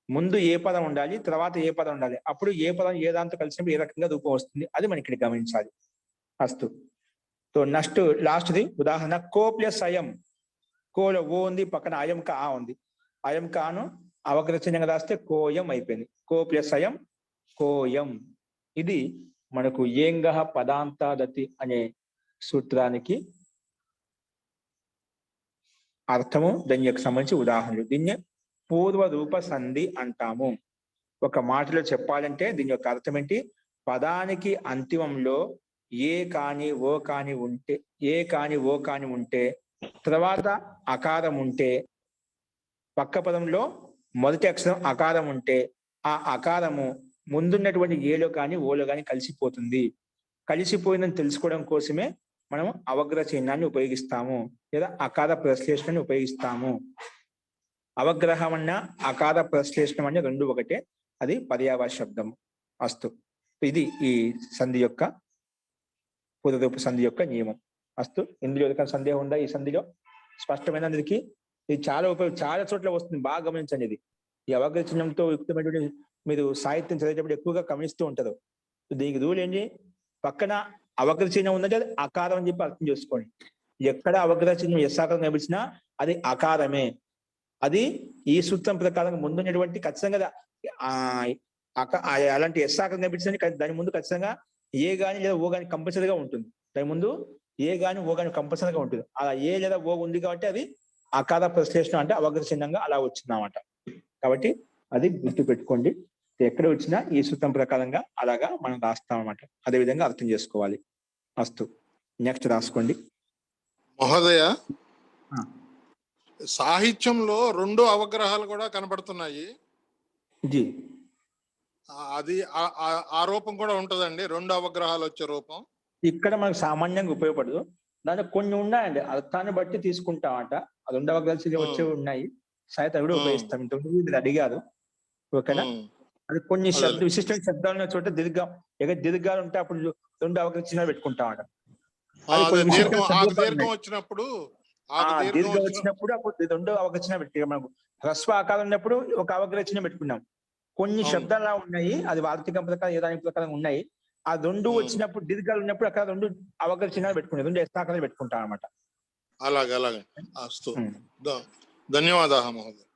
ముందు ఏ పదం ఉండాలి, తర్వాత ఏ పదం ఉండాలి, అప్పుడు ఏ పదం ఏ దాంతో కలిసినప్పుడు ఏ రకంగా రూపం వస్తుంది అది మనం ఇక్కడ గమనించాలి. అస్తు. సో నెక్స్ట్ లాస్ట్ది ఉదాహరణ కో ప్లస్ అయం. కోలో ఓ ఉంది, పక్కన అయం కా ఆ ఉంది. అయం కాను అవగ్రహ చిహ్నంగా రాస్తే కోయం అయిపోయింది. కో ప్లస్ అయం కోయం. ఇది మనకు ఏంగహ పదాంతాదతి అనే సూత్రానికి అర్థము, దాని యొక్క సంబంధించి ఉదాహరణలు. దీన్ని పూర్వ రూప సంధి అంటాము. ఒక మాటలో చెప్పాలంటే దీని యొక్క అర్థం ఏంటి? పదానికి అంతిమంలో ఏ కాని ఓ కాని ఉంటే, ఏ కాని ఓ కాని ఉంటే, తర్వాత అకారం ఉంటే, పక్క పదంలో మొదటి అక్షరం అకారం ఉంటే ఆ అకారము ముందున్నటువంటి ఏలో కానీ ఓలో కానీ కలిసిపోతుంది. కలిసిపోయిందని తెలుసుకోవడం కోసమే మనం అవగ్రహ చిహ్నాన్ని ఉపయోగిస్తాము లేదా అకార ప్రశ్లేషణని ఉపయోగిస్తాము. అవగ్రహం అన్న అకార ప్రశ్లేషణం అనే రెండు ఒకటే, అది పర్యాయ శబ్దము. అస్తు. ఇది ఈ సంధి యొక్క పూర్వరూప సంధి యొక్క నియమం. అస్తు. ఇందులో ఏదైనా సందేహం ఉందా? ఈ సంధిలో స్పష్టమైన అందరికీ ఇది చాలా చోట్ల వస్తుంది, బాగా గమనించండి. ఇది ఈ అవగ్రహ చిహ్నంతో యుక్తమైనటువంటి మీరు సాహిత్యం చదివేటప్పుడు ఎక్కువగా గమనిస్తూ ఉంటారు. దీనికి రూల్ ఏంటి? పక్కన అవగ్రహ చిహ్నం ఉందంటే అది అకారం అని చెప్పి అర్థం చేసుకోండి. ఎక్కడ అవగ్రహ చిహ్నం యశాకారం కనిపించినా అది అకారమే. అది ఈ సూత్రం ప్రకారం ముందున్నటువంటి ఖచ్చితంగా అలాంటి యశాకారం కనిపించడానికి దాని ముందు ఖచ్చితంగా ఏ గాని లేదా ఓ గాని కంపల్సరీగా ఉంటుంది. దాని ముందు ఏ గాని ఓ గాని కంపల్సరీగా ఉంటుంది. అలా ఏ లేదా ఓ ఉంది కాబట్టి అది అకార ప్రశ్లేషణ అంటే అవగ్రహ చిహ్నంగా అలా వచ్చిందన్నమాట. కాబట్టి అది గుర్తు పెట్టుకోండి. ఎక్కడ వచ్చినా ఈ సూత్రం ప్రకారంగా అలాగా మనం రాస్తాం అన్నమాట. అదే విధంగా అర్థం చేసుకోవాలి. అస్తు. నెక్స్ట్ రాసుకోండి. మహోదయ, సాహిత్యంలో రెండు అవగ్రహాలు కూడా కనబడుతున్నాయి. జీ అది ఆ రూపం కూడా ఉంటదండి, 2 అవగ్రహాలు వచ్చే రూపం. ఇక్కడ మనకు సామాన్యంగా ఉపయోగపడదు. దాంట్లో కొన్ని ఉన్నాయండి, అర్థాన్ని బట్టి తీసుకుంటామట. అది ఉండవ కలిసి వచ్చేవి ఉన్నాయి, సాహిత్యం కూడా ఉపయోగిస్తాం. ఇంతకుముందు మీరు అడిగారు, ఓకేనా. అది కొన్ని శబ్ద విశిష్టమైన శబ్దాలు ఉన్న చోట దీర్ఘాలు ఉంటే అప్పుడు 2 అవకరించినా పెట్టుకుంటామట. దీర్ఘం వచ్చినప్పుడు దీర్ఘం వచ్చినప్పుడు అప్పుడు 2 అవకరించినా పెట్టి మనకు హ్రస్వ ఆకారం ఉన్నప్పుడు ఒక అవకరించిన పెట్టుకున్నాం. కొన్ని శబ్దాలు ఉన్నాయి, అది వార్తికం ప్రకారం ఏదాని ప్రకారం ఉన్నాయి. ఆ 2 వచ్చినప్పుడు దీర్ఘాలు ఉన్నప్పుడు అక్కడ 2 అవకరించినా పెట్టుకున్నాం, 2 ఎస్తాకాలు పెట్టుకుంటాం అనమాట. అలాగే అలాగే. ధన్యవాదాలు మహోదయ.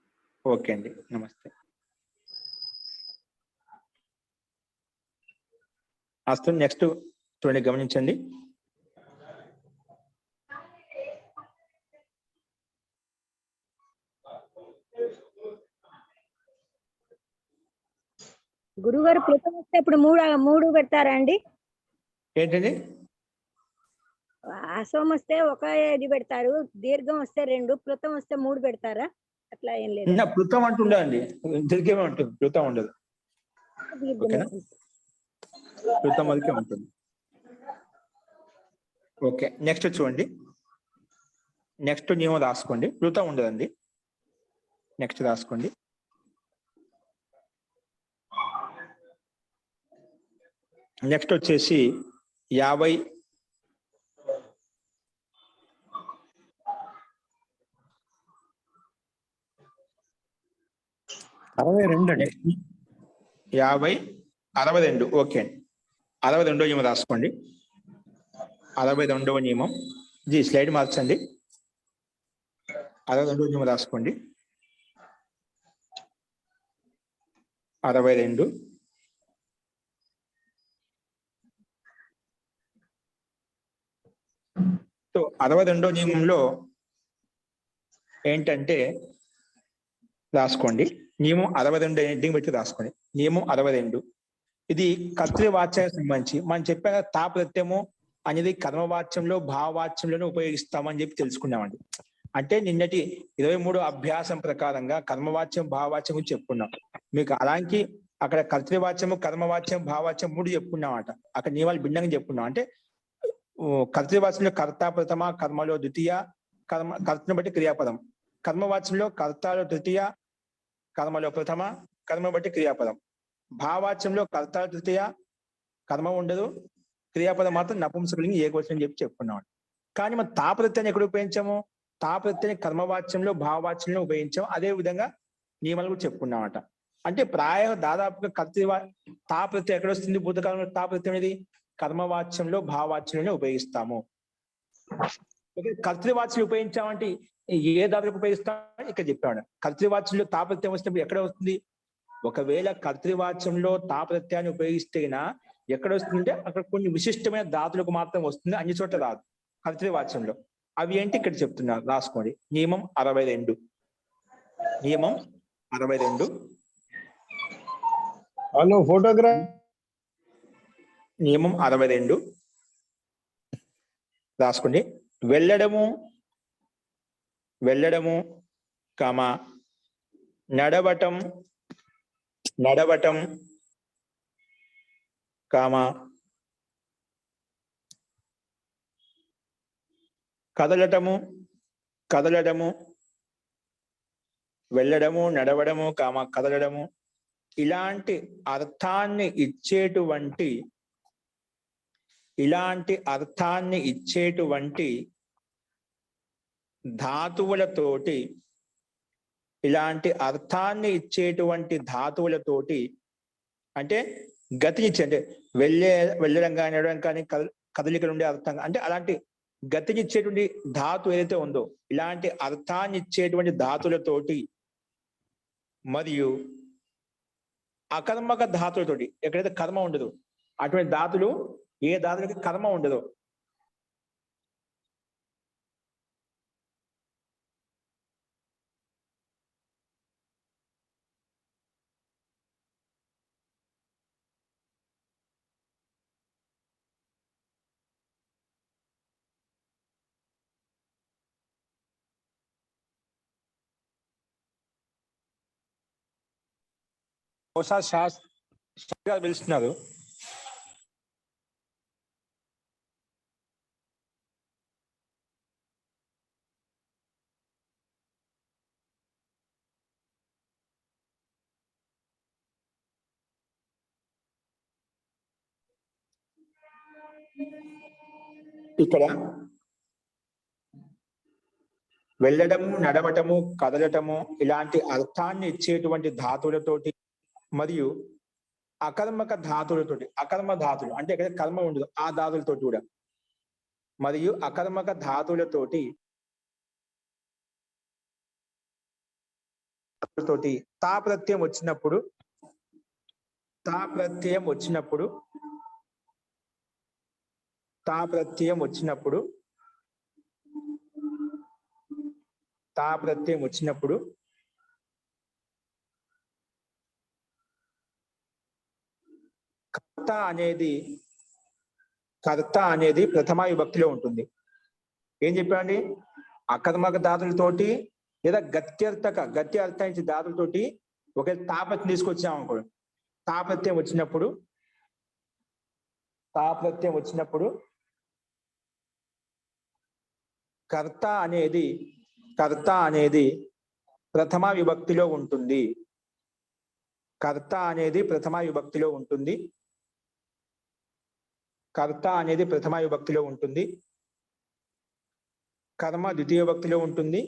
ఓకే అండి, నమస్తే. అస్తు నెక్స్ట్ చూడండి, గమనించండి. గురుగారు ప్లుతం వస్తే ఇప్పుడు మూడు పెడతారా అండి? ఏంటండి? అసోం వస్తే ఒక ఇది పెడతారు, దీర్ఘం వస్తే 2, ప్లుతం వస్తే 3 పెడతారా? అట్లా ఏం లేదు. ప్లుతం అంటుండదండి, దీర్ఘమే ఉంటుంది, ప్లుతం ఉండదు. ప్లుతం వరకే ఉంటుంది. ఓకే, నెక్స్ట్ చూడండి. నెక్స్ట్ నియమం రాసుకోండి, ప్లుతం ఉండదండి. నెక్స్ట్ రాసుకోండి. నెక్స్ట్ వచ్చేసి 50 62. ఓకే అండి, 62వ నియమం రాసుకోండి. 62వ నియమం. జీ స్లైడ్ మార్చండి. 62వ నియమం రాసుకోండి. 62. సో 62వ నియమంలో ఏంటంటే రాసుకోండి, నియమం 62 హెడ్డింగ్ పెట్టి రాసుకోండి. నియమం 62 ఇది కర్తృవాచ్యానికి సంబంధించి మనం చెప్పాక తా ప్రత్యయము అనేది కర్మవాచ్యంలో భావవాచ్యంలోనే ఉపయోగిస్తామని చెప్పి తెలుసుకున్నామండి. అంటే నిన్నటి 23 అభ్యాసం ప్రకారంగా కర్మవాచ్యం భావవాచ్యం గురించి చెప్పుకున్నాం. మీకు అలాంటి అక్కడ కర్తృవాచ్యము కర్మవాచ్యం భావవాచ్యం 3 చెప్పుకున్నామట. అక్కడ నియమాలు భిన్నంగా చెప్పుకున్నాం. అంటే కర్తృవాచ్యంలో కర్త ప్రథమ, కర్మలో ద్వితీయ, కర్తను బట్టి క్రియాపదం. కర్మవాచ్యంలో కర్తలో తృతీయ, కర్మలో ప్రథమ, కర్మ బట్టి క్రియాపదం. భావవాచ్యంలో కర్తలో తృతీయ, కర్మ ఉండదు, క్రియాపదం మాత్రం నపుంసకలింగం ఏకవచనం చెప్పి చెప్పుకున్నాం. కానీ మనం తాప్రత్యయాన్ని ఎక్కడ ఉపయోగించాము? తాప్రత్యయాన్ని కర్మవాచ్యంలో భావవాచ్యంలో ఉపయోగించాము. అదే విధంగా నియమాలు కూడా చెప్పుకున్నామట. అంటే ప్రాయ దాదాపుగా తాప్రత్యయం ఎక్కడ వస్తుంది? భూతకాలంలో తాప్రత్యం అనేది కర్మవాచ్యంలో భావవాచ్యంలోనే ఉపయోగిస్తాము. కర్తృవాచ్యం ఉపయోగించామంటే ఏ దాదాపు ఉపయోగిస్తామని ఇక్కడ చెప్పాడు. కర్తృవాచ్యంలో తాప్రత్యం వచ్చినప్పుడు ఎక్కడ వస్తుంది? ఒకవేళ కర్తృవాచ్యంలో తాప్రత్యాన్ని ఉపయోగిస్తేనా ఎక్కడ వస్తుందంటే అక్కడ కొన్ని విశిష్టమైన ధాతులకు మాత్రం వస్తుంది, అన్ని చోట్ల రాదు కర్తృవాచ్యంలో. అవి ఏంటి ఇక్కడ చెప్తున్నారు, రాసుకోండి. నియమం 62. నియమం 62. Hello photograph. నియమం 62 రాసుకోండి. వెళ్ళడము కమ నడవటం కామ కదలటము వెళ్ళడము నడవడము కామ కదలడము ఇలాంటి అర్థాన్ని ఇచ్చేటువంటి ధాతువులతోటి అంటే గతినిచ్చి, అంటే వెళ్ళడం కానీ నడవడం కానీ కదలికలు ఉండే అర్థం, అంటే అలాంటి గతినిచ్చేటువంటి ధాతు ఏదైతే ఉందో ఇలాంటి అర్థాన్ని ఇచ్చేటువంటి ధాతులతోటి మరియు అకర్మక ధాతులతోటి, ఎక్కడైతే కర్మ ఉండదు అటువంటి ధాతులు, ఏ ధాతులకి కర్మ ఉండదు బహుశా శాస్త్రి గారు పిలుస్తున్నారు. ఇక్కడ వెళ్ళడము, నడవటము, కదలటము ఇలాంటి అర్థాన్ని ఇచ్చేటువంటి ధాతువులతోటి మరియు అకర్మక ధాతువులతోటి, అకర్మ ధాతువులు అంటే ఇక్కడ కర్మ ఉండదు ఆ ధాతువులతోటి కూడా, మరియు అకర్మక ధాతువులతోటి తా ప్రత్యయం వచ్చినప్పుడు తా ప్రత్యయం వచ్చినప్పుడు తా ప్రత్యయం వచ్చినప్పుడు తా ప్రత్యయం వచ్చినప్పుడు కర్త అనేది ప్రథమా విభక్తిలో ఉంటుంది. ఏం చెప్పండి? అకర్మక ధాతులతోటి లేదా గత్య అర్థానికి ధాతులతోటి ఒక తాపత్యం తీసుకొచ్చాము అనుకో, తాపత్యం వచ్చినప్పుడు కర్త అనేది ప్రథమా విభక్తిలో ఉంటుంది. కర్త అనేది ప్రథమా విభక్తిలో ఉంటుంది. కర్మ ద్వితీయ విభక్తిలో ఉంటుంది.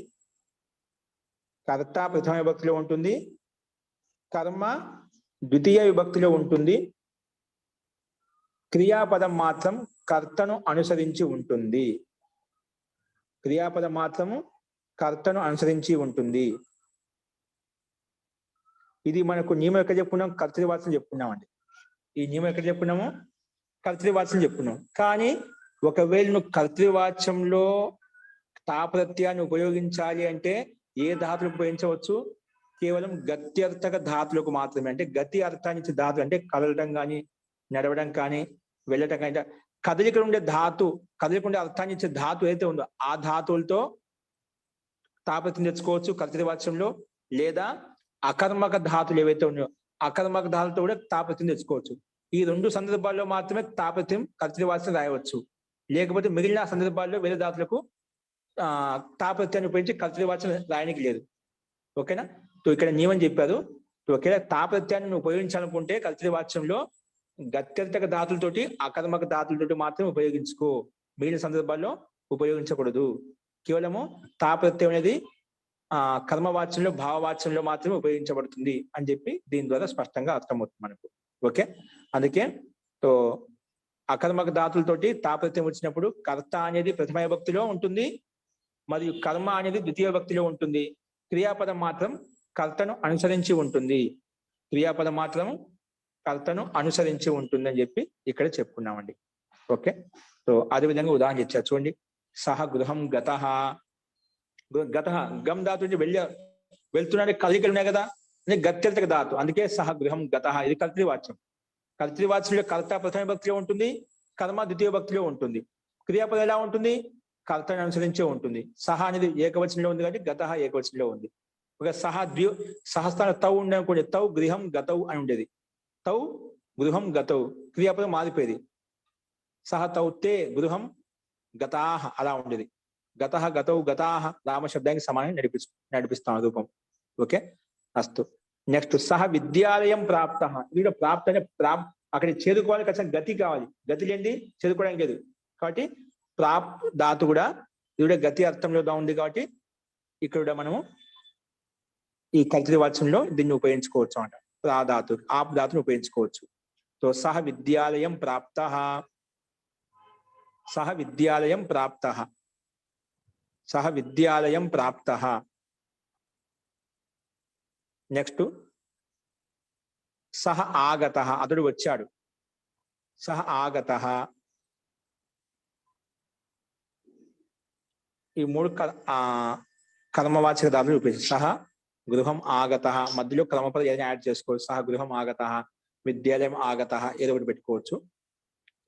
కర్త ప్రథమ విభక్తిలో ఉంటుంది. కర్మ ద్వితీయ విభక్తిలో ఉంటుంది. క్రియాపదం మాత్రం కర్తను అనుసరించి ఉంటుంది. క్రియాపదం మాత్రము కర్తను అనుసరించి ఉంటుంది. ఇది మనకు నియమం ఎక్కడ చెప్పుకున్నాం? కర్తృవాచనం చెప్పుకున్నామండి. ఈ నియమం ఎక్కడ చెప్పుకున్నాము? కర్తృవాచనం చెప్పుకున్నాం. కానీ ఒకవేళ నువ్వు కర్తృవాచ్యంలో తాప్రత్యాన్ని ఉపయోగించాలి అంటే ఏ ధాతులకు ఉపయోగించవచ్చు? కేవలం గత్యర్థక ధాతులకు మాత్రమే. అంటే గతి అర్థాన్ని ఇచ్చే ధాతులు అంటే కదలడం కానీ, నడవడం కానీ, వెళ్ళటం కానీ, కదలిక ఉండే అర్థాన్ని ఇచ్చే ధాతు ఏదైతే ఉందో ఆ ధాతువులతో తాపత్యం తెచ్చుకోవచ్చు కర్తృవాచ్యంలో. లేదా అకర్మక ధాతులు ఏవైతే ఉన్నాయో అకర్మక ధాతులతో కూడా తాపత్యం తెచ్చుకోవచ్చు. ఈ రెండు సందర్భాల్లో మాత్రమే తాపత్యం కర్తృవాచ్యం రాయవచ్చు. లేకపోతే మిగిలిన సందర్భాల్లో వేరే ధాతులకు తాపత్యాన్ని ఉపయోగించి కర్తృవాచ్యం రాయడానికి లేదు. ఓకేనా? సో ఇక్కడ నియమం చెప్పారు. ఒకవేళ తాపత్యాన్ని ఉపయోగించాలనుకుంటే కర్తృవాచ్యంలో గత్యర్థక ధాతులతోటి అకర్మక ధాతులతోటి మాత్రమే ఉపయోగించుకో. మిగిలిన సందర్భాల్లో ఉపయోగించకూడదు. కేవలము తాప్రత్యయం అనేది కర్మవాచ్యంలో భావవాచ్యంలో మాత్రమే ఉపయోగించబడుతుంది అని చెప్పి దీని ద్వారా స్పష్టంగా అర్థమవుతుంది మనకు. ఓకే, అందుకే సో అకర్మక ధాతులతోటి తాప్రత్యయం వచ్చినప్పుడు కర్త అనేది ప్రథమ విభక్తిలో ఉంటుంది మరియు కర్మ అనేది ద్వితీయ విభక్తిలో ఉంటుంది. క్రియాపదం మాత్రం కర్తను అనుసరించి ఉంటుంది. క్రియాపదం మాత్రం కర్తను అనుసరించి ఉంటుంది అని చెప్పి ఇక్కడ చెప్పుకున్నామండి. ఓకే, సో అదేవిధంగా ఉదాహరణ ఇచ్చారు చూడండి. సహ గృహం గతః. గమ్ ధాతు నుంచి వెళ్తున్నాడు, కదలికలు ఉన్నాయి కదా, గత్యర్థక ధాతు, అందుకే సహ గృహం గతః. ఇది కర్తృవాచ్యం. కర్తృవాచ్యంలో కర్త ప్రథమ విభక్తిలో ఉంటుంది, కర్మ ద్వితీయ విభక్తిలో ఉంటుంది. క్రియాపదం ఎలా ఉంటుంది? కర్తను అనుసరించే ఉంటుంది. సహ అనేది ఏకవచనంలో ఉంది కాబట్టి గతః ఏకవచనంలో ఉంది. ఒక సహస్థాన తౌ ఉండే అనుకోండి, తౌ గృహం గతౌ అని ఉండేది. తౌ గృహం గతౌ, క్రియాపదం మారిపోయేది. సహ తౌ తే గృహం గతాహ అలా ఉండేది. గతః గతౌ గతాహ రామశబ్దానికి సమానం నడిపిస్తాం రూపం. ఓకే, అస్తు. నెక్స్ట్ సహ విద్యాలయం ప్రాప్త. వీడు ప్రాప్త అంటే అక్కడ చేరుకోవాలి, ఖచ్చితంగా గతి కావాలి. గతి లేనిది చేరుకోవడానికి లేదు. కాబట్టి ప్రాప్ ధాతు కూడా ఇది గతి అర్థంలో ఉంది కాబట్టి ఇక్కడ మనము ఈ కర్తృవాచ్యంలో దీన్ని ఉపయోగించుకోవచ్చు అన్నమాట. ప్రాధాతు ఆప్ ధాతుని ఉపయోగించుకోవచ్చు. సో సహ విద్యాలయం ప్రాప్త, సహ విద్యాలయం ప్రాప్త, సహ విద్యాలయం ప్రాప్త. నెక్స్ట్ సహ ఆగత, అతడు వచ్చాడు. సహ ఆగత. ఈ మూడు కర్మవాచక ధాతులు ఉపయోగించి సహ గృహం ఆగత, మధ్యలో క్రమపద ఏదైనా యాడ్ చేసుకోవచ్చు. సహ గృహం ఆగత, విద్యాలయం ఆగత, ఏదో ఒకటి పెట్టుకోవచ్చు.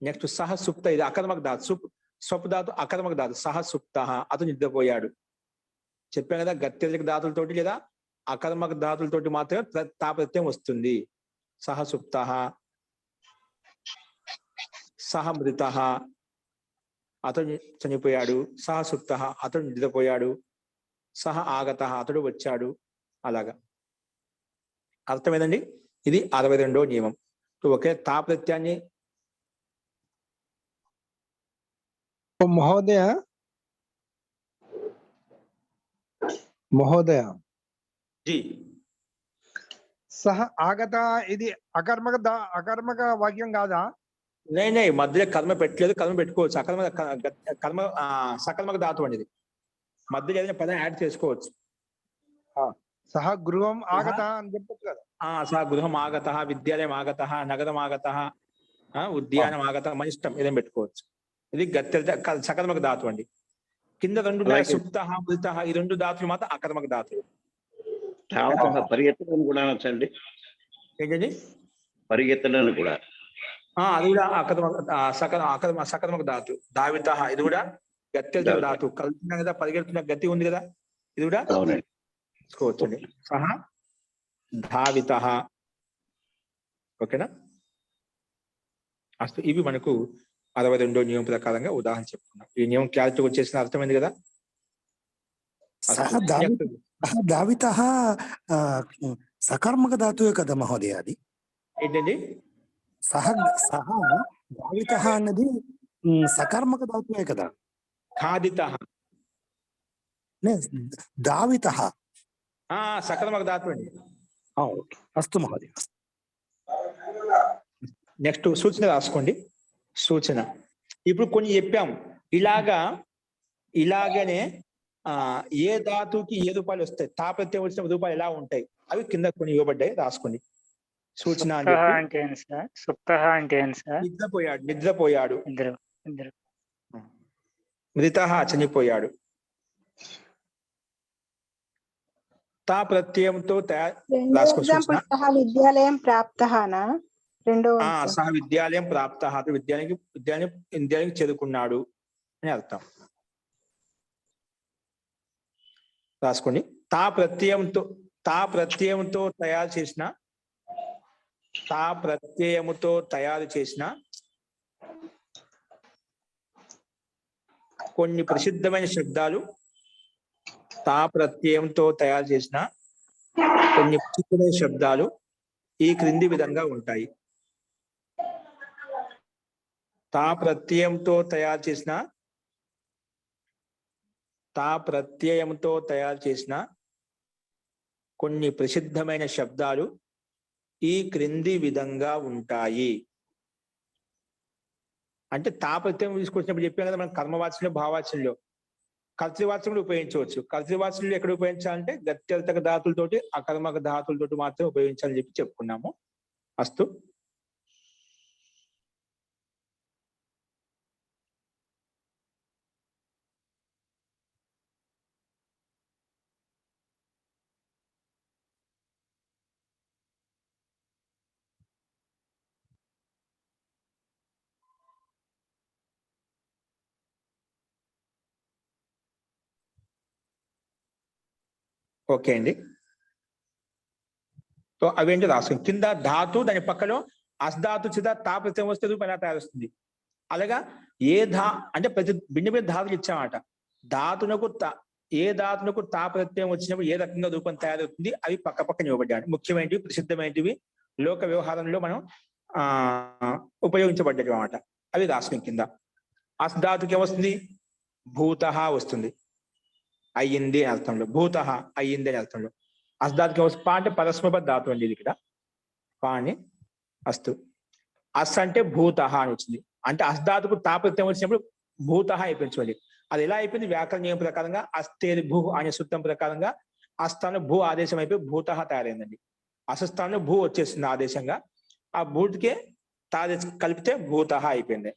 నెక్స్ట్ సహ సుప్త, ఇది అకర్మక ధాతు. స్వప్ ధాతు అకర్మక ధాతు. సహ సుప్త, అతను నిద్రపోయాడు. చెప్పాను కదా, గత్యర్థక ధాతులతోటి లేదా అకర్మక ధాతులతోటి మాత్రమే తాపత్యం వస్తుంది. సహ సుప్తః, సహ మృతః అతడు చనిపోయాడు, సహ సుప్తః అతడు నిద్రపోయాడు, సహ ఆగతః అతడు వచ్చాడు. అలాగా అర్థమేదండి. ఇది 62వ నియమం. ఒకే తా ప్రత్యాన్ని महोदय महोदय జీ सः आगता ఇది అకర్మక వాక్యం కాదా? నే మధ్యలో కర్మ పెట్టలేదు, కర్మ పెట్టుకోవచ్చు. కర్మ సకర్మక ధాతువు అనేది మధ్యలో ఏదైనా పదం యాడ్ చేసుకోవచ్చు. సహ గృహం ఆగత అని చెప్పొచ్చు కదా. సహ గృహం ఆగత, విద్యాలయం ఆగత, నగరం ఆగత, ఉద్యానం ఆగత, మన ఇష్టం ఏదైనా పెట్టుకోవచ్చు. ఇది సకర్మక ధాతువు అండి. కింద రెండు సుప్త మృత ఈ రెండు ధాతువులు మాత్రం అకర్మక ధాతువు. పరిగెత్తడానికి కూడా అనొచ్చండి. ఏంటండి? పరిగెత్తడానికి కూడా అది కూడా సకర్మక ధాతు. దావిత ఇది కూడా గత్య ధాతు. కలుపుతున్నా కదా, పరిగెడుతున్న గతి ఉంది కదా, ఇది కూడా తీసుకోవచ్చండి. సహ ధావిత. ఓకేనా? అస్తు. ఇవి మనకు 62వ నియమం ప్రకారంగా ఉదాహరణ చెప్పుకున్నాం. ఈ నియమం క్లారిటీ వచ్చేసిన అర్థమైంది కదా. దావిత సకర్మక ధాతువే కదా మహోదయ అది? ఏంటండి? సహ దావిత అన్నది సకర్మక ధాతువే కదా? ఖాదిత దావిత సకర్మక ధాతువు అండి. అస్తు మహోదయ. నెక్స్ట్ సూచన రాసుకోండి. సూచన ఇప్పుడు కొన్ని చెప్పాం. ఇలాగనే ఏ ధాతువుకి ఏ రూపాయలు వస్తాయి, తా ప్రత్యయం వచ్చిన రూపాయలు ఎలా ఉంటాయి అవి కింద కొన్ని ఇవ్వబడ్డాయి, రాసుకోండి. సూచన నిద్రపోయాడు, మృత చనిపోయాడు. తా ప్రత్యయంతో రాసుకో. విద్యాలయం ప్రాప్తఃనా సహ విద్యాలయం ప్రాప్త, విద్యాలయానికి చేరుకున్నాడు అని అర్థం. రాసుకోండి. తా ప్రత్యయంతో తయారు చేసిన కొన్ని ప్రసిద్ధమైన శబ్దాలు, ఈ క్రింది విధంగా ఉంటాయి. తా ప్రత్యయంతో తయారు చేసిన కొన్ని ప్రసిద్ధమైన శబ్దాలు ఈ క్రింది విధంగా ఉంటాయి. అంటే తా ప్రత్యయం తీసుకొచ్చినప్పుడు చెప్పాం కదా, మనం కర్మవాచనంలో, భావవాచనంలో, కర్తృవాచనంలో ఉపయోగించవచ్చు. కర్తృవాచనంలో ఎక్కడ ఉపయోగించాలంటే గత్యర్థక ధాతులతోటి, అకర్మక ధాతులతోటి మాత్రమే ఉపయోగించాలని చెప్పి చెప్పుకున్నాము. అస్తు. ఓకే అండి. సో అవేంటి రాసుకుంది. కింద ధాతు, దాని పక్కలో అస్ధాతు చిద తా ప్రత్యయం వస్తే రూపం ఎలా తయారొస్తుంది. అలాగా అంటే ప్రతి భిన్న ధాతులు ఇచ్చామట. ఏ ధాతునకు తా ప్రత్యయం వచ్చినప్పుడు ఏ రకంగా రూపం తయారవుతుంది అవి పక్క పక్కన ఇవ్వబడ్డాడు. ముఖ్యమైనవి, ప్రసిద్ధమైనవి, లోక వ్యవహారంలో మనం ఉపయోగించబడ్డాడు అన్నమాట. అవి రాసుకుని కింద. అస్ధాతుకి ఏమొస్తుంది? భూత వస్తుంది, అయ్యింది అని అర్థంలో. భూత అయ్యింది అని అర్థంలో. అస్ధాతుకి వస్తుంది. పా అంటే పరస్మపద ధాతు అండి ఇది ఇక్కడ. పా అని అస్తు. అస్ అంటే భూత అని వచ్చింది. అంటే అస్ధాతుకు తా ప్రత్యయం వచ్చినప్పుడు భూత అయిపోయించాలి. అది ఎలా అయిపోయింది? వ్యాకరణ నియమం ప్రకారంగా అస్తేరి భూ అనే సూత్రం ప్రకారంగా అస్థానం భూ ఆదేశం అయిపోయి భూత తయారైందండి. అసస్థానంలో భూ వచ్చేసింది ఆదేశంగా. ఆ భూతికే తా కలిపితే భూత అయిపోయింది.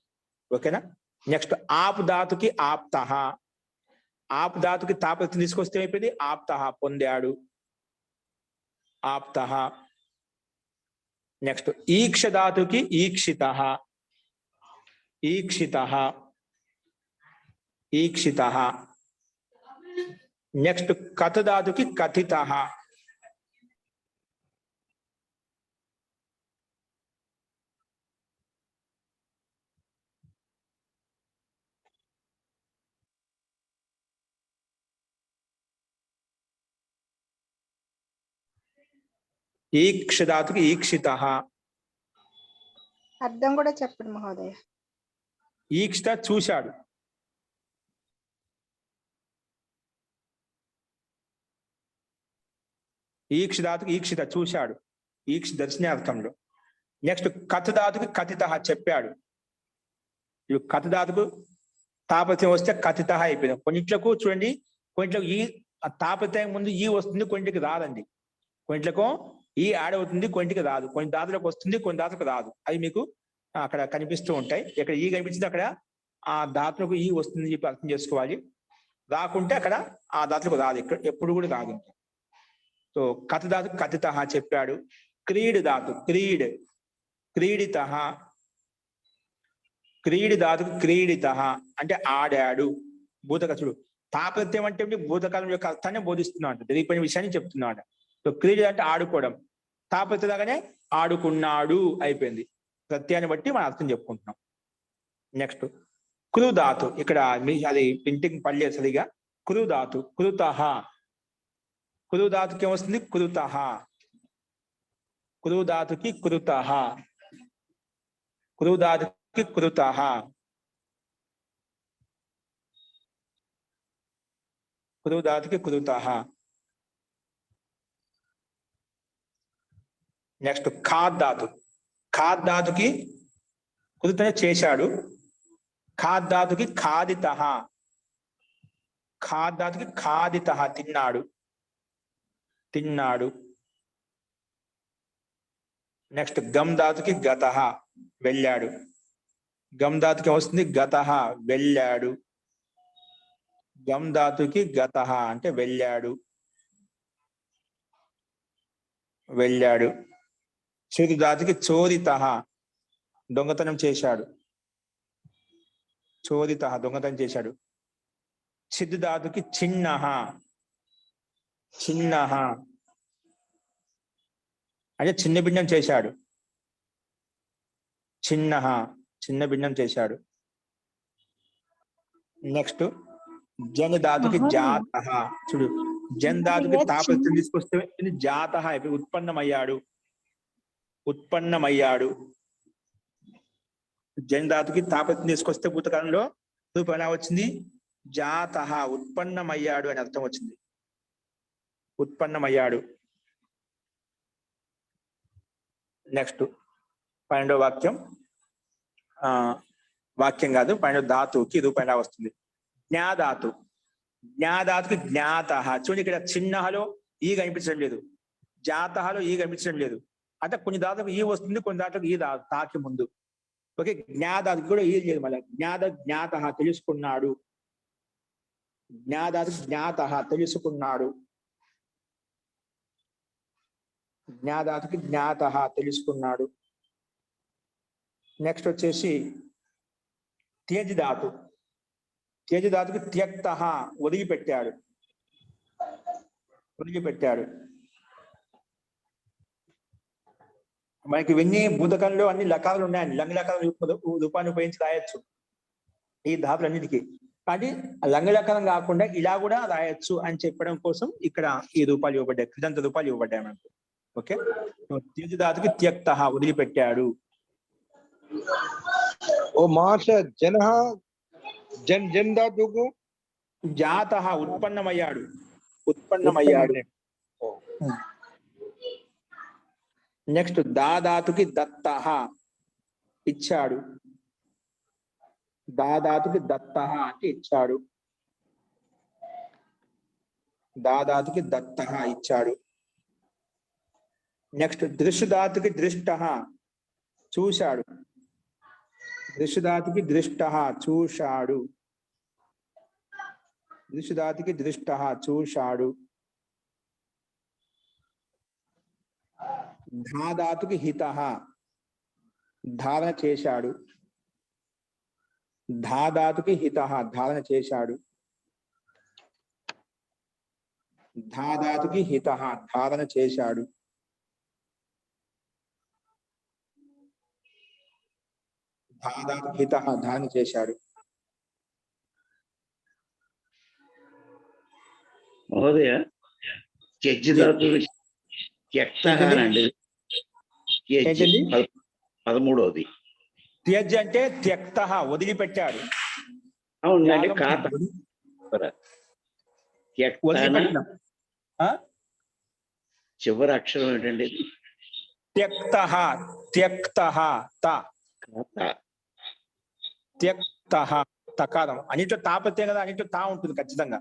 ఓకేనా? నెక్స్ట్ ఆప్ ధాతుకి ఆప్త. ఆప్ ధాతుకి తా ప్రత్యయం తీసుకొస్తే అయిపోయింది ఆప్త, పొందాడు, ఆప్త. నెక్స్ట్ ఈక్ష ధాతుకి ఈక్షిత. నెక్స్ట్ కథ ధాతుకి కథిత. ఈక్ష ధాతుకి ఈక్షితః. అర్థం కూడా చెప్పండి మహోదయ. ఈక్షిత చూశాడు. ఈక్ష ధాతుకి ఈక్షిత చూశాడు, ఈక్ష దర్శనార్థంలో. నెక్స్ట్ కథ ధాతుకి కథిత చెప్పాడు. ఇవి కథ ధాతుకు తాపత్రయం వస్తే కథిత అయిపోయింది. కొన్నిట్లకు చూడండి, కొన్నిట్లకు ఈ తాపత్రయం ముందు ఈ వస్తుంది, కొన్నిటికి రాదండి. కొన్నిట్లకు ఈ యాడ్ అవుతుంది, కొన్నిటికి రాదు. కొన్ని ధాతులకు వస్తుంది, కొన్ని ధాతులకు రాదు. అవి మీకు అక్కడ కనిపిస్తూ ఉంటాయి. ఇక్కడ ఈ కనిపించింది, అక్కడ ఆ ధాతులకు ఈ వస్తుంది చెప్పి అర్థం చేసుకోవాలి. రాకుంటే అక్కడ ఆ ధాతులకు రాదు, ఇక్కడ ఎప్పుడు కూడా రాదు. సో కథ ధాతు కథిత చెప్పాడు. క్రీడ్ ధాతు క్రీడ్ క్రీడిత. క్రీడి ధాతుకు క్రీడిత అంటే ఆడాడు. భూతకథుడు. తాపత్యం అంటే భూతకాలం యొక్క అర్థాన్ని బోధిస్తున్నాడు, జరిగిపోయిన విషయాన్ని చెప్తున్నాడు. సో క్రీడి అంటే ఆడుకోవడం. తాపత్యలాగానే ఆడుకున్నాడు అయిపోయింది. ప్రత్యాన్ని బట్టి మనం అర్థం చెప్పుకుంటున్నాం. నెక్స్ట్ కృ ధాతు. ఇక్కడ అది ప్రింటింగ్ పడలేదు సరిగా. కృ ధాతు కృతః. కృ ధాతుకి ఏమొస్తుంది? కృతః. కృ ధాతుకి కృతః. కృ ధాతుకి కృతః. కృ ధాతుకి కృతః. నెక్స్ట్ ఖాద్ ధాతు. ఖాద్ ధాతుకి కృతనే చేశాడు. ఖాద్ ధాతుకి ఖాదితః. ఖాద్ ధాతుకి ఖాదితః తిన్నాడు, తిన్నాడు. నెక్స్ట్ గమ్ ధాతుకి గతః వెళ్ళాడు. గమ్ ధాతుకి వస్తుంది గతః వెళ్ళాడు. గమ్ ధాతుకి గతః అంటే వెళ్ళాడు, వెళ్ళాడు. చిరు ధాతుకి చోరితః దొంగతనం చేశాడు. చోరితః దొంగతనం చేశాడు. చిద్ ధాతుకి చిన్నః. చిన్నః అంటే చిన్న భిన్నం చేశాడు. చిన్నః చిన్న భిన్నం చేశాడు. నెక్స్ట్ జన్ ధాతుకి జాతః. చూడు, జన్ ధాతుకి తాపత్యం తీసుకొస్తే జాతః అయిపోయి ఉత్పన్నమయ్యాడు, ఉత్పన్నమయ్యాడు. జన్ ధాతుకి తాపత్యం తీసుకొస్తే భూతకాలంలో రూపం ఎలా వచ్చింది? జాతః ఉత్పన్నమయ్యాడు అని అర్థం వచ్చింది. ఉత్పన్నమయ్యాడు. నెక్స్ట్ 12వ వాక్యం. వాక్యం కాదు, 12వ ధాతువుకి రూపం ఎలా వస్తుంది? జ్ఞాధాతు. జ్ఞాధాతుకి జ్ఞాతః. చూడండి, ఇక్కడ చిన్నహలో ఈ కనిపించడం లేదు, జాతహలో ఈ కనిపించడం లేదు. అంటే కొన్ని ధాతులకు ఈ వస్తుంది, కొన్ని ధాతులకు ఈ తాకి ముందు. ఓకే, జ్ఞాధాతుకి కూడా ఈ లేదు. మళ్ళీ జ్ఞాతః తెలుసుకున్నాడు. జ్ఞాధాతుకి జ్ఞాతః తెలుసుకున్నాడు. జ్ఞాధాతుకి జ్ఞాతః తెలుసుకున్నాడు. నెక్స్ట్ వచ్చేసి త్యజ్ ధాతు. త్యజ్ ధాతుకి త్యక్తః వదిలిపెట్టాడు, వదిలిపెట్టాడు. మనకి ఇవన్నీ భూతకంలో అన్ని లకాలు ఉన్నాయండి. లంగ లకాల రూపాన్ని ఉపయోగించి రాయొచ్చు ఈ ధాతులన్నిటికీ. కానీ లంగ లకాలం కాకుండా ఇలా కూడా రాయొచ్చు అని చెప్పడం కోసం ఇక్కడ ఈ రూపాలు ఇవ్వబడ్డాయి, కృదంత రూపాలు ఇవ్వబడ్డాయి మనకు. ఓకే, త్యజ్ ధాతుకి త్యక్తః వదిలిపెట్టాడు. ఓ మాష జన జన్ జన్ ధాతుకు జాతః ఉత్పన్నమయ్యాడు, ఉత్పన్నమయ్యాడు. నెక్స్ట్ దాదాతుకి దత్తః ఇచ్చాడు. దాదాతుకి దత్తః అంటే ఇచ్చాడు. దాదాతుకి దత్తః ఇచ్చాడు. నెక్స్ట్ దృశ్యధాతుకి దృష్టః చూశాడు. దృశ్యధాతుకి దృష్టః చూశాడు. దృశ్యధాతుకి దృష్టః చూశాడు. ధాధాతుకి హితః ధారణ చేశాడు. ధాధాతుకి హితః ధారణ చేశాడు. ధాధాతుకి హితః ధారణ చేశాడు. ధాధాతుకి హితః ధారణ చేశాడు. మహోదయ, త్యజ్ ధాతు త్యక్తహానండి. ఏంటండి? 13వది. త్యజ్ అంటే త్యక్త, వదిలిపెట్టాడు. అవునండి. యాగం ఖాత త్యక్తన వదిలిపెట్టడం. చివరి అక్షరం ఏంటండి? త్యక్త, త్యక్త, త ఖాత. త్యక్త, తకారం. అన్నిట్లో తాపత్యం కదా, అన్నిట్లో తా ఉంటుంది ఖచ్చితంగా.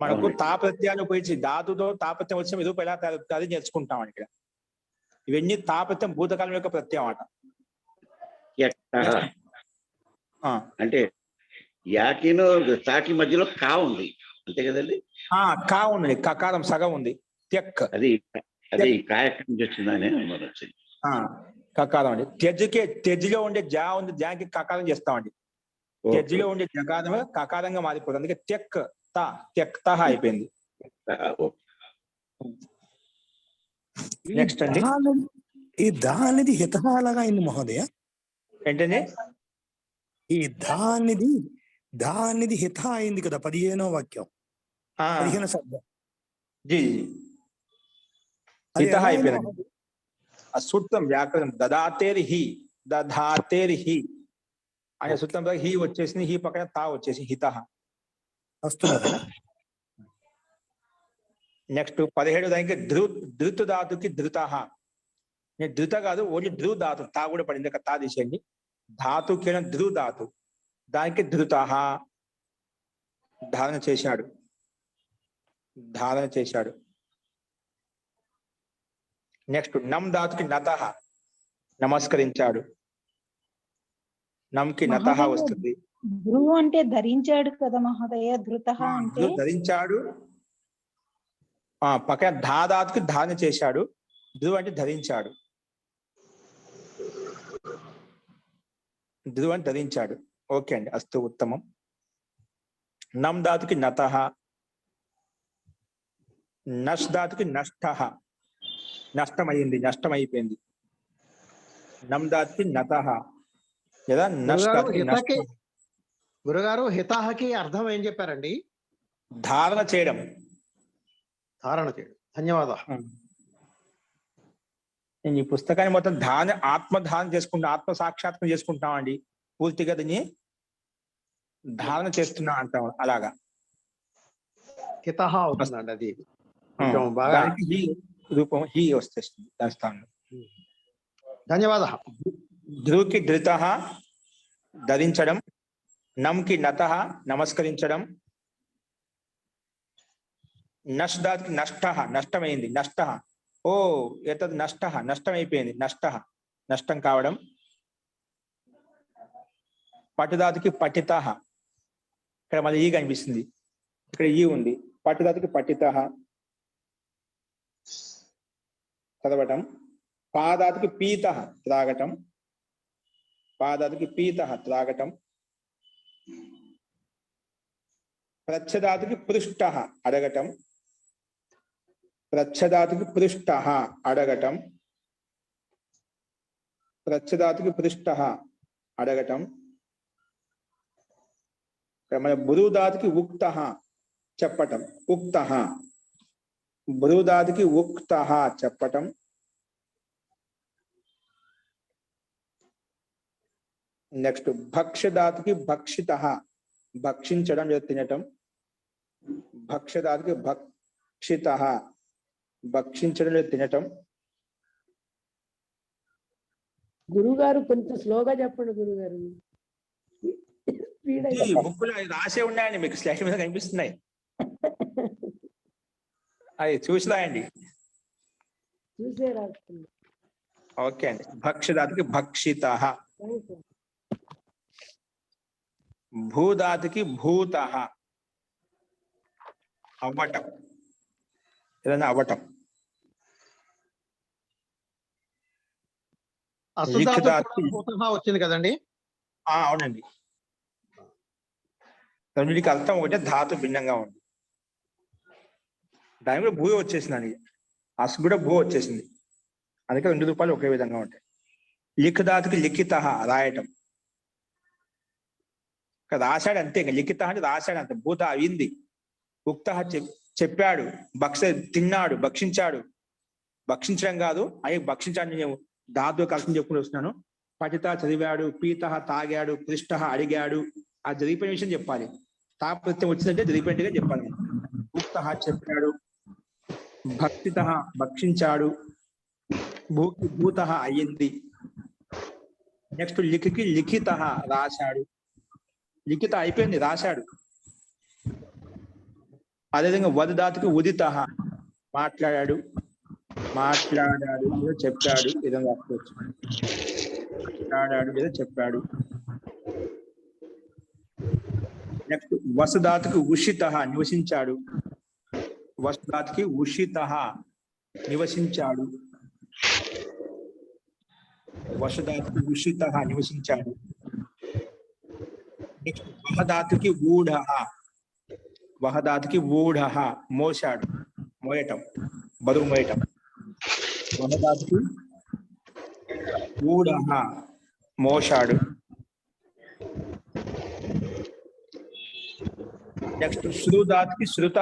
మనకు అవునండి. తాపత్యాన్ని ఉపయోగించి ధాతుతో తాపత్యం వచ్చిన విధులు ఎలా అది నేర్చుకుంటాం ఇక్కడ. ఇవన్నీ తాపత్యం భూతకాలం యొక్క ప్రత్యయం అట. త్యక్తః అంటే యాకిను తాకి మధ్యలో కా ఉంది, అంతే కదండి? కా ఉంది, కకారం సగం ఉంది. త్యక్ అది కాయకం నుంచి వచ్చిందని అనుమానం వచ్చింది. కకారం అండి. త్యజ్లో ఉండే జా ఉంది, జాకి కకారం చేస్తామండి. త్యజ్లో ఉండే జకారం కకారంగా మారిపోతుంది, అందుకే త్యక్ త్యక్త అయిపోయింది. నెక్స్ట్ అండి. ఈ దా అనేది హిత అలాగా అయింది మహోదయ. ఏంటండి? ఈ దా అనేది హిత అయింది కదా 15వ వాక్యం, 15 శబ్దం. హిత అయిపోయింది. సూత్రం వ్యాకరణం దదాతేర్హి, దధాతేర్హి అనే సూత్రం హి వచ్చేసింది, హి పక్కన తా వచ్చేసి హిత. నెక్స్ట్ 17 దానికి ధృత్ ధాతుకి ధృత. నేను ధృత కాదు, ఓన్లీ ధృ ధాతు, తా కూడా పడింది, తా తీసేయండి. ధాతుకి ధృ ధాతు, దానికి ధృత, ధారణ చేశాడు. నెక్స్ట్ నమ్ ధాతుకి నత, నమస్కరించాడు. నమ్కి నత వస్తుంది. ధ్రువ అంటే ధరించాడు కదా మహోదయ, ధృత అంటే ధరించాడు. పక్కన ధాతుకి ధారణ చేశాడు. ధ్రువ అంటే ధరించాడు. ధ్రువ అంటే ధరించాడు. ఓకే అండి, అస్తు ఉత్తమం. నమ్ ధాతుకి నత, నష్ ధాతుకి నష్ట, నష్టమైంది, నష్టమైపోయింది. నమ్ ధాతుకి నత లేదా నష్ ధాతుకి నష్ట. గురుగారు హితాహకి అర్థం ఏం చెప్పారండి? ధారణ చేయడం. ధన్యవాదాలు. నేను ఈ పుస్తకాన్ని మొత్తం ఆత్మధారణ చేసుకుంటా, ఆత్మ సాక్షాత్కం చేసుకుంటాం అండి. పూర్తిగా దీన్ని ధారణ చేస్తున్నా అంటాం. అలాగా హితః అవుతుందండి. అది హీ రూపం హీ వస్తుంది దాని స్థానంలో. ధన్యవాదాలు. ధ్రువుకి ధృత, ధరించడం. నమ్కి నత, నమస్కరించడం. నష్ ధాతుకి నష్ట, నష్టమైంది, నష్ట. ఓ ఎతద్ నష్ట, నష్టమైపోయింది, నష్టం కావడం. పటుధాతుకి పఠిత, ఇక్కడ మళ్ళీ ఈ కనిపిస్తుంది, ఇక్కడ ఈ ఉంది. పటుధాతుకి పఠిత, చదవటం. పాదాతుకి పీత, త్రాగటం. పాదాతుకి పీత, త్రాగటం. ప్రచ్ఛదాతుకి పృష్ట, అడగటం. ప్రచ్ఛదాతుకి పృష్ట, అడగటం. ప్రచ్ఛదాతుకి పృష్ట, అడగటం. మన బురుదాతుకి ఉక్త, చెప్పటం. ఉక్త, బురుదాతుకి ఉక్త, చెప్పటం. నెక్స్ట్ భక్ష్యదాతుకి భక్షిత, భక్షించడం లేదా తినటం. భక్ష్యదాతుకి భక్షిత, భక్షించడం లేదా తినటం. గురుగారు కొంచెం స్లోగా చెప్పండి గురుగారు. బుక్కులు రాసే ఉన్నాయండి, మీకు స్లైడ్ మీద కనిపిస్తున్నాయి, అది చూసి రాయండి. చూసే రాస్తుంది. ఓకే అండి. భక్ష్యదాతుకి భక్షిత. భూధాతుకి భూత, అవ్వటం, ఏదైనా అవ్వటం. వచ్చింది కదండి? అవునండి. రెండింటికి అర్థం ఒకటే, ధాతు భిన్నంగా ఉంది. దాని కూడా భూ వచ్చేసిందండి, అస్ కూడా భూ వచ్చేసింది, అందుకే 2 రూపాయలు ఒకే విధంగా ఉంటాయి. లిఖ్ ధాతుకి లిఖిత, రాయటం. రాశాడు అంతే, ఇంకా లిఖిత అంటే రాశాడు అంతే. భూత అయింది. ఉక్త చెప్పాడు, తిన్నాడు, భక్షించాడు. భక్షించడం కాదు, అవి భక్షించాలని నేను ధాతు కలిసి చెప్పుకుని వస్తున్నాను. పఠిత చదివాడు, పీత తాగాడు, పృష్ట అడిగాడు, ఆ జరిగిపోయిన విషయం చెప్పాలి. తా ప్రత్యయం వచ్చిందంటే జరిగిపోయినట్టుగా చెప్పాలి. ఉక్త చెప్పాడు, భక్తిత భక్షించాడు, భూకి భూత అయ్యింది. నెక్స్ట్ లిఖికి లిఖిత రాశాడు, లిఖిత అయిపోయింది రాశాడు. అదేవిధంగా వదదాతికి ఉదిత మాట్లాడాడు, మాట్లాడాడు ఏదో చెప్పాడు, విధంగా రాసుకోవచ్చు. మాట్లాడాడు ఏదో చెప్పాడు. నెక్స్ట్ వసుదాతికి ఉషిత నివసించాడు, వసుదాతికి ఉషిత నివసించాడు, వసుదాతికి ఉషిత నివసించాడు. నెక్స్ట్ వహదాతికి ఊఢ, వహదాతికి ఊఢ మోసాడు, మోయటం, బరువు మోయటం. వహదాతికి ఊఢ మోసాడు. నెక్స్ట్ శ్రుదాతికి శృత,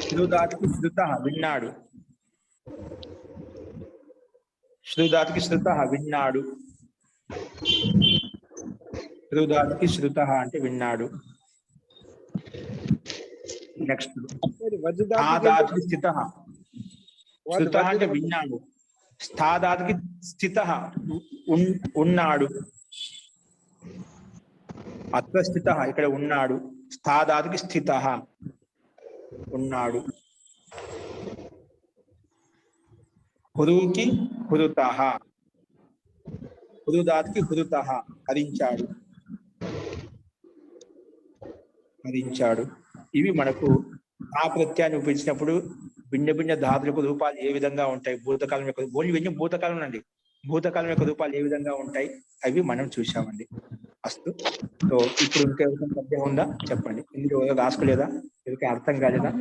శ్రుదాతికి శృత విన్నాడు, శ్రుదాతికి శృత విన్నాడు, శ్రుదాతికి శృత అంటే విన్నాడు. నెక్స్ట్ స్థాదాతికి స్థిత, స్థిత అంటే విన్నాడు, స్థాదాతికి స్థిత ఉన్నాడు, అత్ర స్థిత ఇక్కడ ఉన్నాడు, స్థాదాతికి స్థిత ఉన్నాడు. హురుకి హురుత, హురుదాతికి హురుత హరించాడు, హరించాడు. ఇవి మనకు ఆ ప్రత్యయాన్ని ఉపయోగించినప్పుడు భిన్న భిన్న ధాతులకు రూపాలు ఏ విధంగా ఉంటాయి, భూతకాలం యొక్క ఇవన్నీ భూతకాలం అండి, భూతకాలం యొక్క రూపాలు ఏ విధంగా ఉంటాయి అవి మనం చూసామండి. అస్తు. సో ఇప్పుడు ఇంకెవరికైనా సందేహం ఉందా చెప్పండి. ఇందులో రాసుకోలేదా, ఎవరికి అర్థం కాలేదా?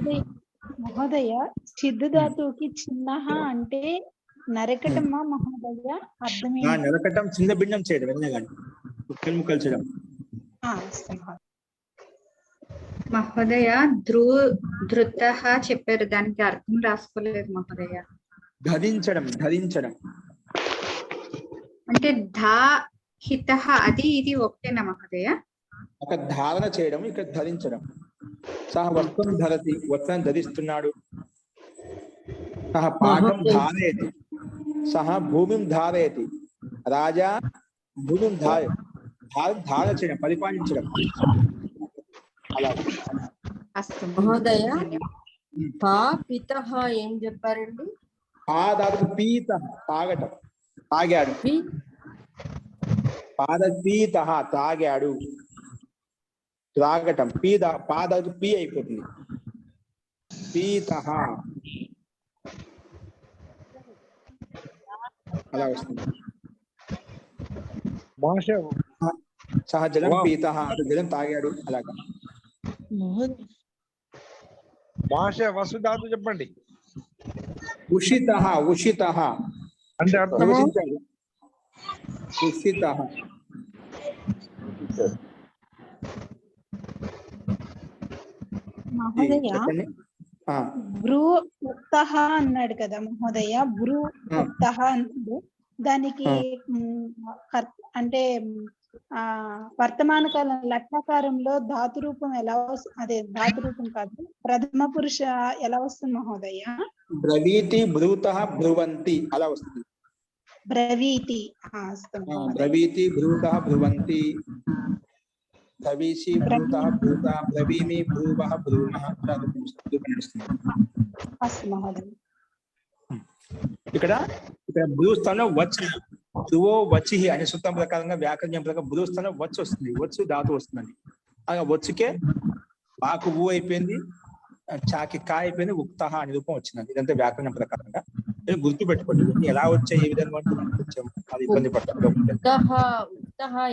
మహోదయ చిద్దు ధాతువుకి చిన్న అంటే నరకటమా మహోదయ? అర్థమే నరకటం చిన్న భిన్నం చేయడం, విన్నా కానీ ముక్కలు ముక్కలు చేయడం. మహోదయ ధృత చెప్పారు, దానికి అర్థం రాసుకోలేదు మహోదయ. ధరించడం, ధరించడం అంటే ధా హిత అది ఇది ఒకటేనా మహోదయ? ఒక ధారణ చేయడం, ఇక్కడ ధరించడం. సహ వస్త్రం ధరతి, వస్త్రాన్ని ధరిస్తున్నాడు. సహ పాఠం ధారయతి, సహ భూమిం ధారయతి. రాజా భూమిం ధారణ చేయడం, పరిపాలించడం. అలా మహోదయ పా పిత ఏం చెప్పారండి? పాదాలకు పీత తాగటం, తాగాడు. పాద పీత తాగాడు, త్రాగటం. పీద పాదాలకు పీ అయిపోతుంది, పీత అలా వస్తుంది. సహజలం పీత జలం తాగాడు అలాగా. భాష వసుధాతు చెప్పండి. ఉషిత, ఉషిత అంటే అర్థం నివసించాడు, ఉషిత. మహోదయ చెప్పండి. భ్రూ ఉక్త అన్నాడు కదా మహోదయ, భ్రూ ఉక్త అన్నాడు. దానికి అంటే వర్తమాన కాలం లక్షాకారంలో ధాతు రూపం ఎలా వస్తుంది? అదే ధాతు రూపం కాదు, ప్రథమ పురుష ఎలా వస్తుంది మహోదయ? బ్రవీతి బ్రూత బ్రువంతి అలా వస్తుంది. బ్రవీతి, బ్రవీతి బ్రూత బ్రువంతి, బ్రవీషి బ్రూత బ్రూత, బ్రవీమి బ్రూవః బ్రూమః. ఇక్కడ భూస్థానం వచ్చి ధ్రువో వచ్చి అనే సూత్రం ప్రకారంగా వ్యాకరణం ప్రకారం భూస్థానం వచ్చి వస్తుంది, వచ్చు ధాతు వస్తుందండి. అలా వచ్చుకే బాకు ఊ అయిపోయింది, చాకి కా అయిపోయింది, ఉక్త అనే రూపం వచ్చిందండి. ఇదంతా వ్యాకరణం ప్రకారంగా గుర్తు పెట్టుకోండి. ఎలా వచ్చాయి, ఏ విధంగా వచ్చాము అది ఇబ్బంది పడతాం.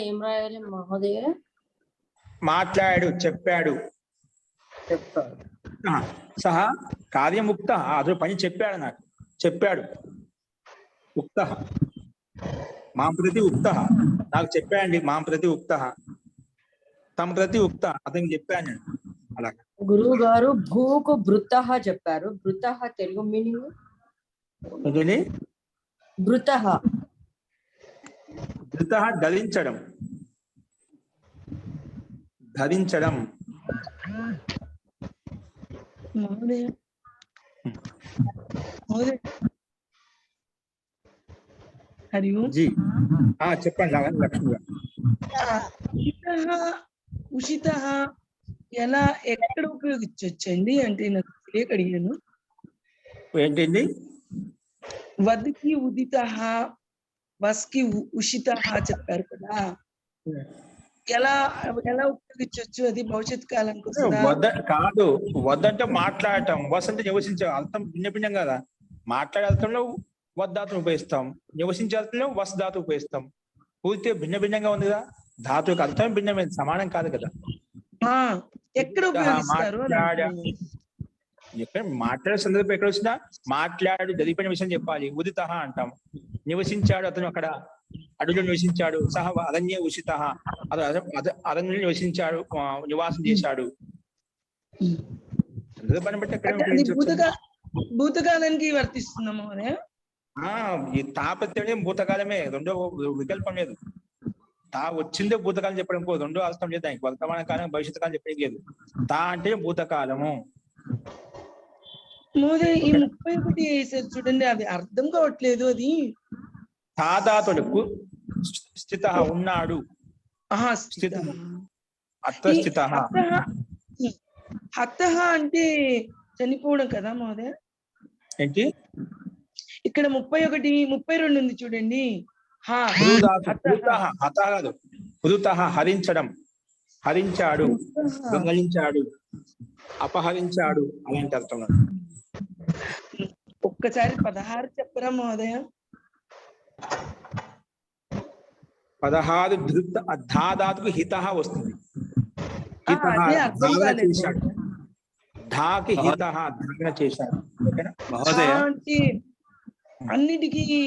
ఏం రాయాలి మహోదయ? మాట్లాడు, చెప్పాడు. సహా కార్యముక్త, అదో పని చెప్పాడు, నాకు చెప్పాడు. ఉక్త మాం ప్రతి ఉక్త, నాకు చెప్పాడండి. మాం ప్రతి ఉక్త, తమ ప్రతి ఉక్త, అతనికి చెప్పాను నేను. అలా గురువు గారు భూకు భృత చెప్పారు. భృత తెలుగు మీనింగ్ ఏంటండి? భృతః ధృత ధరించడం, ధరించడం. మహోదయ మహోదయ హరి ఓం. జీ చెప్పండి లక్ష్మి గారు. ఉషితః ఉషితః ఎలా ఎక్కడ ఉపయోగించవచ్చండి అంటే నాకు తెలియక అడిగాను. ఏంటండి? వద్కి ఉదితః వస్కి ఉషితః చెప్పారు కదా, ఎలా ఎలా ఉపయోగించవచ్చు? అది భవిష్యత్ కాలం కోసం వద్ద కాదు, వద్దంటే మాట్లాడటం, వసంత నివసించే అర్థం భిన్న భిన్నం కదా. మాట్లాడే అర్థంలో వద్ధాతును ఉపయోగిస్తాం, నివసించే అర్థంలో వస్ ధాతు ఉపయోగిస్తాం. పూర్తిగా భిన్న భిన్నంగా ఉంది కదా, ధాతు యొక్క అర్థం భిన్నమైన, సమానం కాదు కదా. ఎక్కడ ఉపయోగిస్తారు? ఎక్కడ మాట్లాడే సందర్భం ఎక్కడ వచ్చినా మాట్లాడు జరిగిపోయిన విషయం చెప్పాలి. ఉదిత అంటాం. నివసించాడు అతను అక్కడ అడవిలో నివసించాడు. సహ అరణ్య ఉషిత, అరణ్యంలో నివసించాడు, నివాసం చేశాడు. సందర్భాన్ని బట్టి ఎక్కడ భూతకాలానికి వర్తిస్తున్నాము అనే ఈ తాపత్యం భూతకాలమే, రెండో వికల్పం లేదు. తా వచ్చిందే భూతకాలం చెప్పడం పోదు, రెండో అర్థం లేదు దానికి. వర్తమాన కాలం భవిష్యత్ కాలం చెప్పడం లేదు. తా అంటే భూతకాలము. ఈ 31 వేసారు చూడండి, అది అర్థం కావట్లేదు. అది తాదాతుడు స్థిత ఉన్నాడు, స్థిత అత్స్థిత. హతః అంటే చనిపోవడం కదా మహోదయ. ఏంటి? ఇక్కడ 31, 32 ఉంది చూడండి. హరించడం, హరించాడు, దొంగలించాడు, అపహరించాడు అలాంటి అర్థం. ఒక్కసారి 16 చెప్పరా మహోదయ? 16 ధాదాతుకు హిత వస్తుంది. చేశాడు, ధాకి హిత ధారణ చేశాడు. ఓకేనా? అంటే అన్నిటికీ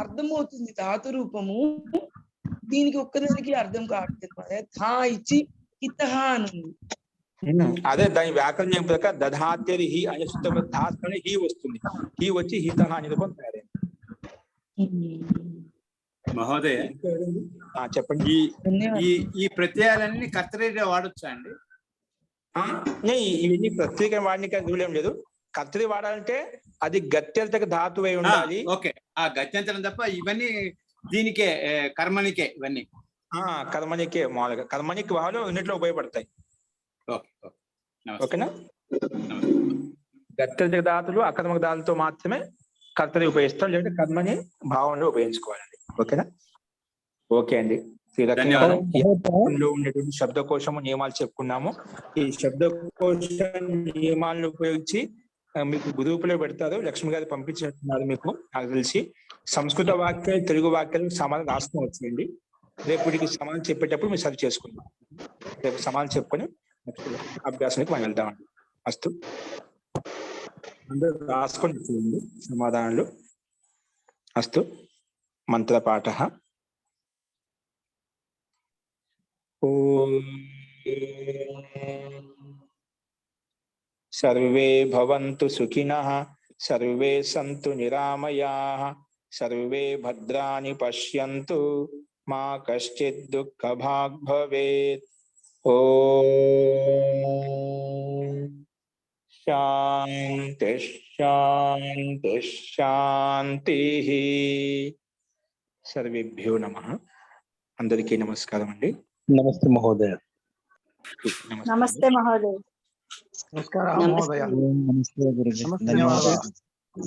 అర్థం అవుతుంది ధాతు రూపము, దీనికి ఒక్కదానికి అర్థం కావట్లేదు. ధా ఇచ్చి హిత అని ఉంది. అదే దాని వ్యాకరణ ప్రకారం దధాత్యరి హి అనే ధాత్ హి వస్తుంది. హి వచ్చి హిత అనే రూపం తయారైంది. మహోదయ చెప్పండి. ఈ ప్రత్యయాలన్నీ కర్తరీగా వాడొచ్చా అండి? ఇవన్నీ ప్రత్యేక వాడిని దూరం లేదు. కర్తరి వాడాలంటే అది గత్యంతక ధాతు అయి ఉండాలి. ఓకే, ఆ గత్యంతరం తప్ప ఇవన్నీ దీనికే కర్మనికే, ఇవన్నీ కర్మనికే. మామూలుగా కర్మనికి వాళ్ళు ఇన్నిట్లో ఉపయోగపడతాయి. ఓకేనా? గత్యంతక ధాతులు అకర్మక ధాతులతో మాత్రమే కర్తరి ఉపయోగిస్తాం, లేదంటే కర్మని భావంలో ఉపయోగించుకోవాలండి. ఓకేనా? ఓకే అండి. లో ఉండేటువంటి శబ్దకోశము నియమాలు చెప్పుకున్నాము. ఈ శబ్దకోశ నియమాలను ఉపయోగించి మీకు గ్రూపులో పెడతారు. లక్ష్మి గారు పంపించినట్టున్నారు మీకు, నాకు తెలిసి. సంస్కృత వాక్యాలు తెలుగు వాక్యాలకు సమానం రాసుకోవచ్చండి. రేపటికి సమానం చెప్పేటప్పుడు మీరు సరి చేసుకుందాం. రేపు సమానం చెప్పుకొని అభ్యాసానికి మనం వెళ్దామండి. అస్తు. అందరూ రాసుకొని చూడండి సమాధానాలు. అస్తు. మంత్రపాఠ. ఓం సర్వే భవంతు సుఖినః, సర్వే సంతు నిరామయాః, సర్వే భద్రాణి పశ్యంతు, మా కశ్చిత్ దుఃఖభాగ్ భవేత్. ఓం శాంతి శాంతి శాంతిః. సర్వేభ్యో నమః. అందరికీ నమస్కారం అండి. నమస్తే మహోదయ. నమస్తే మహోదయ. నమస్కారం మహోదయ. నమస్తే గురుజీ. నమస్తే మహోదయ.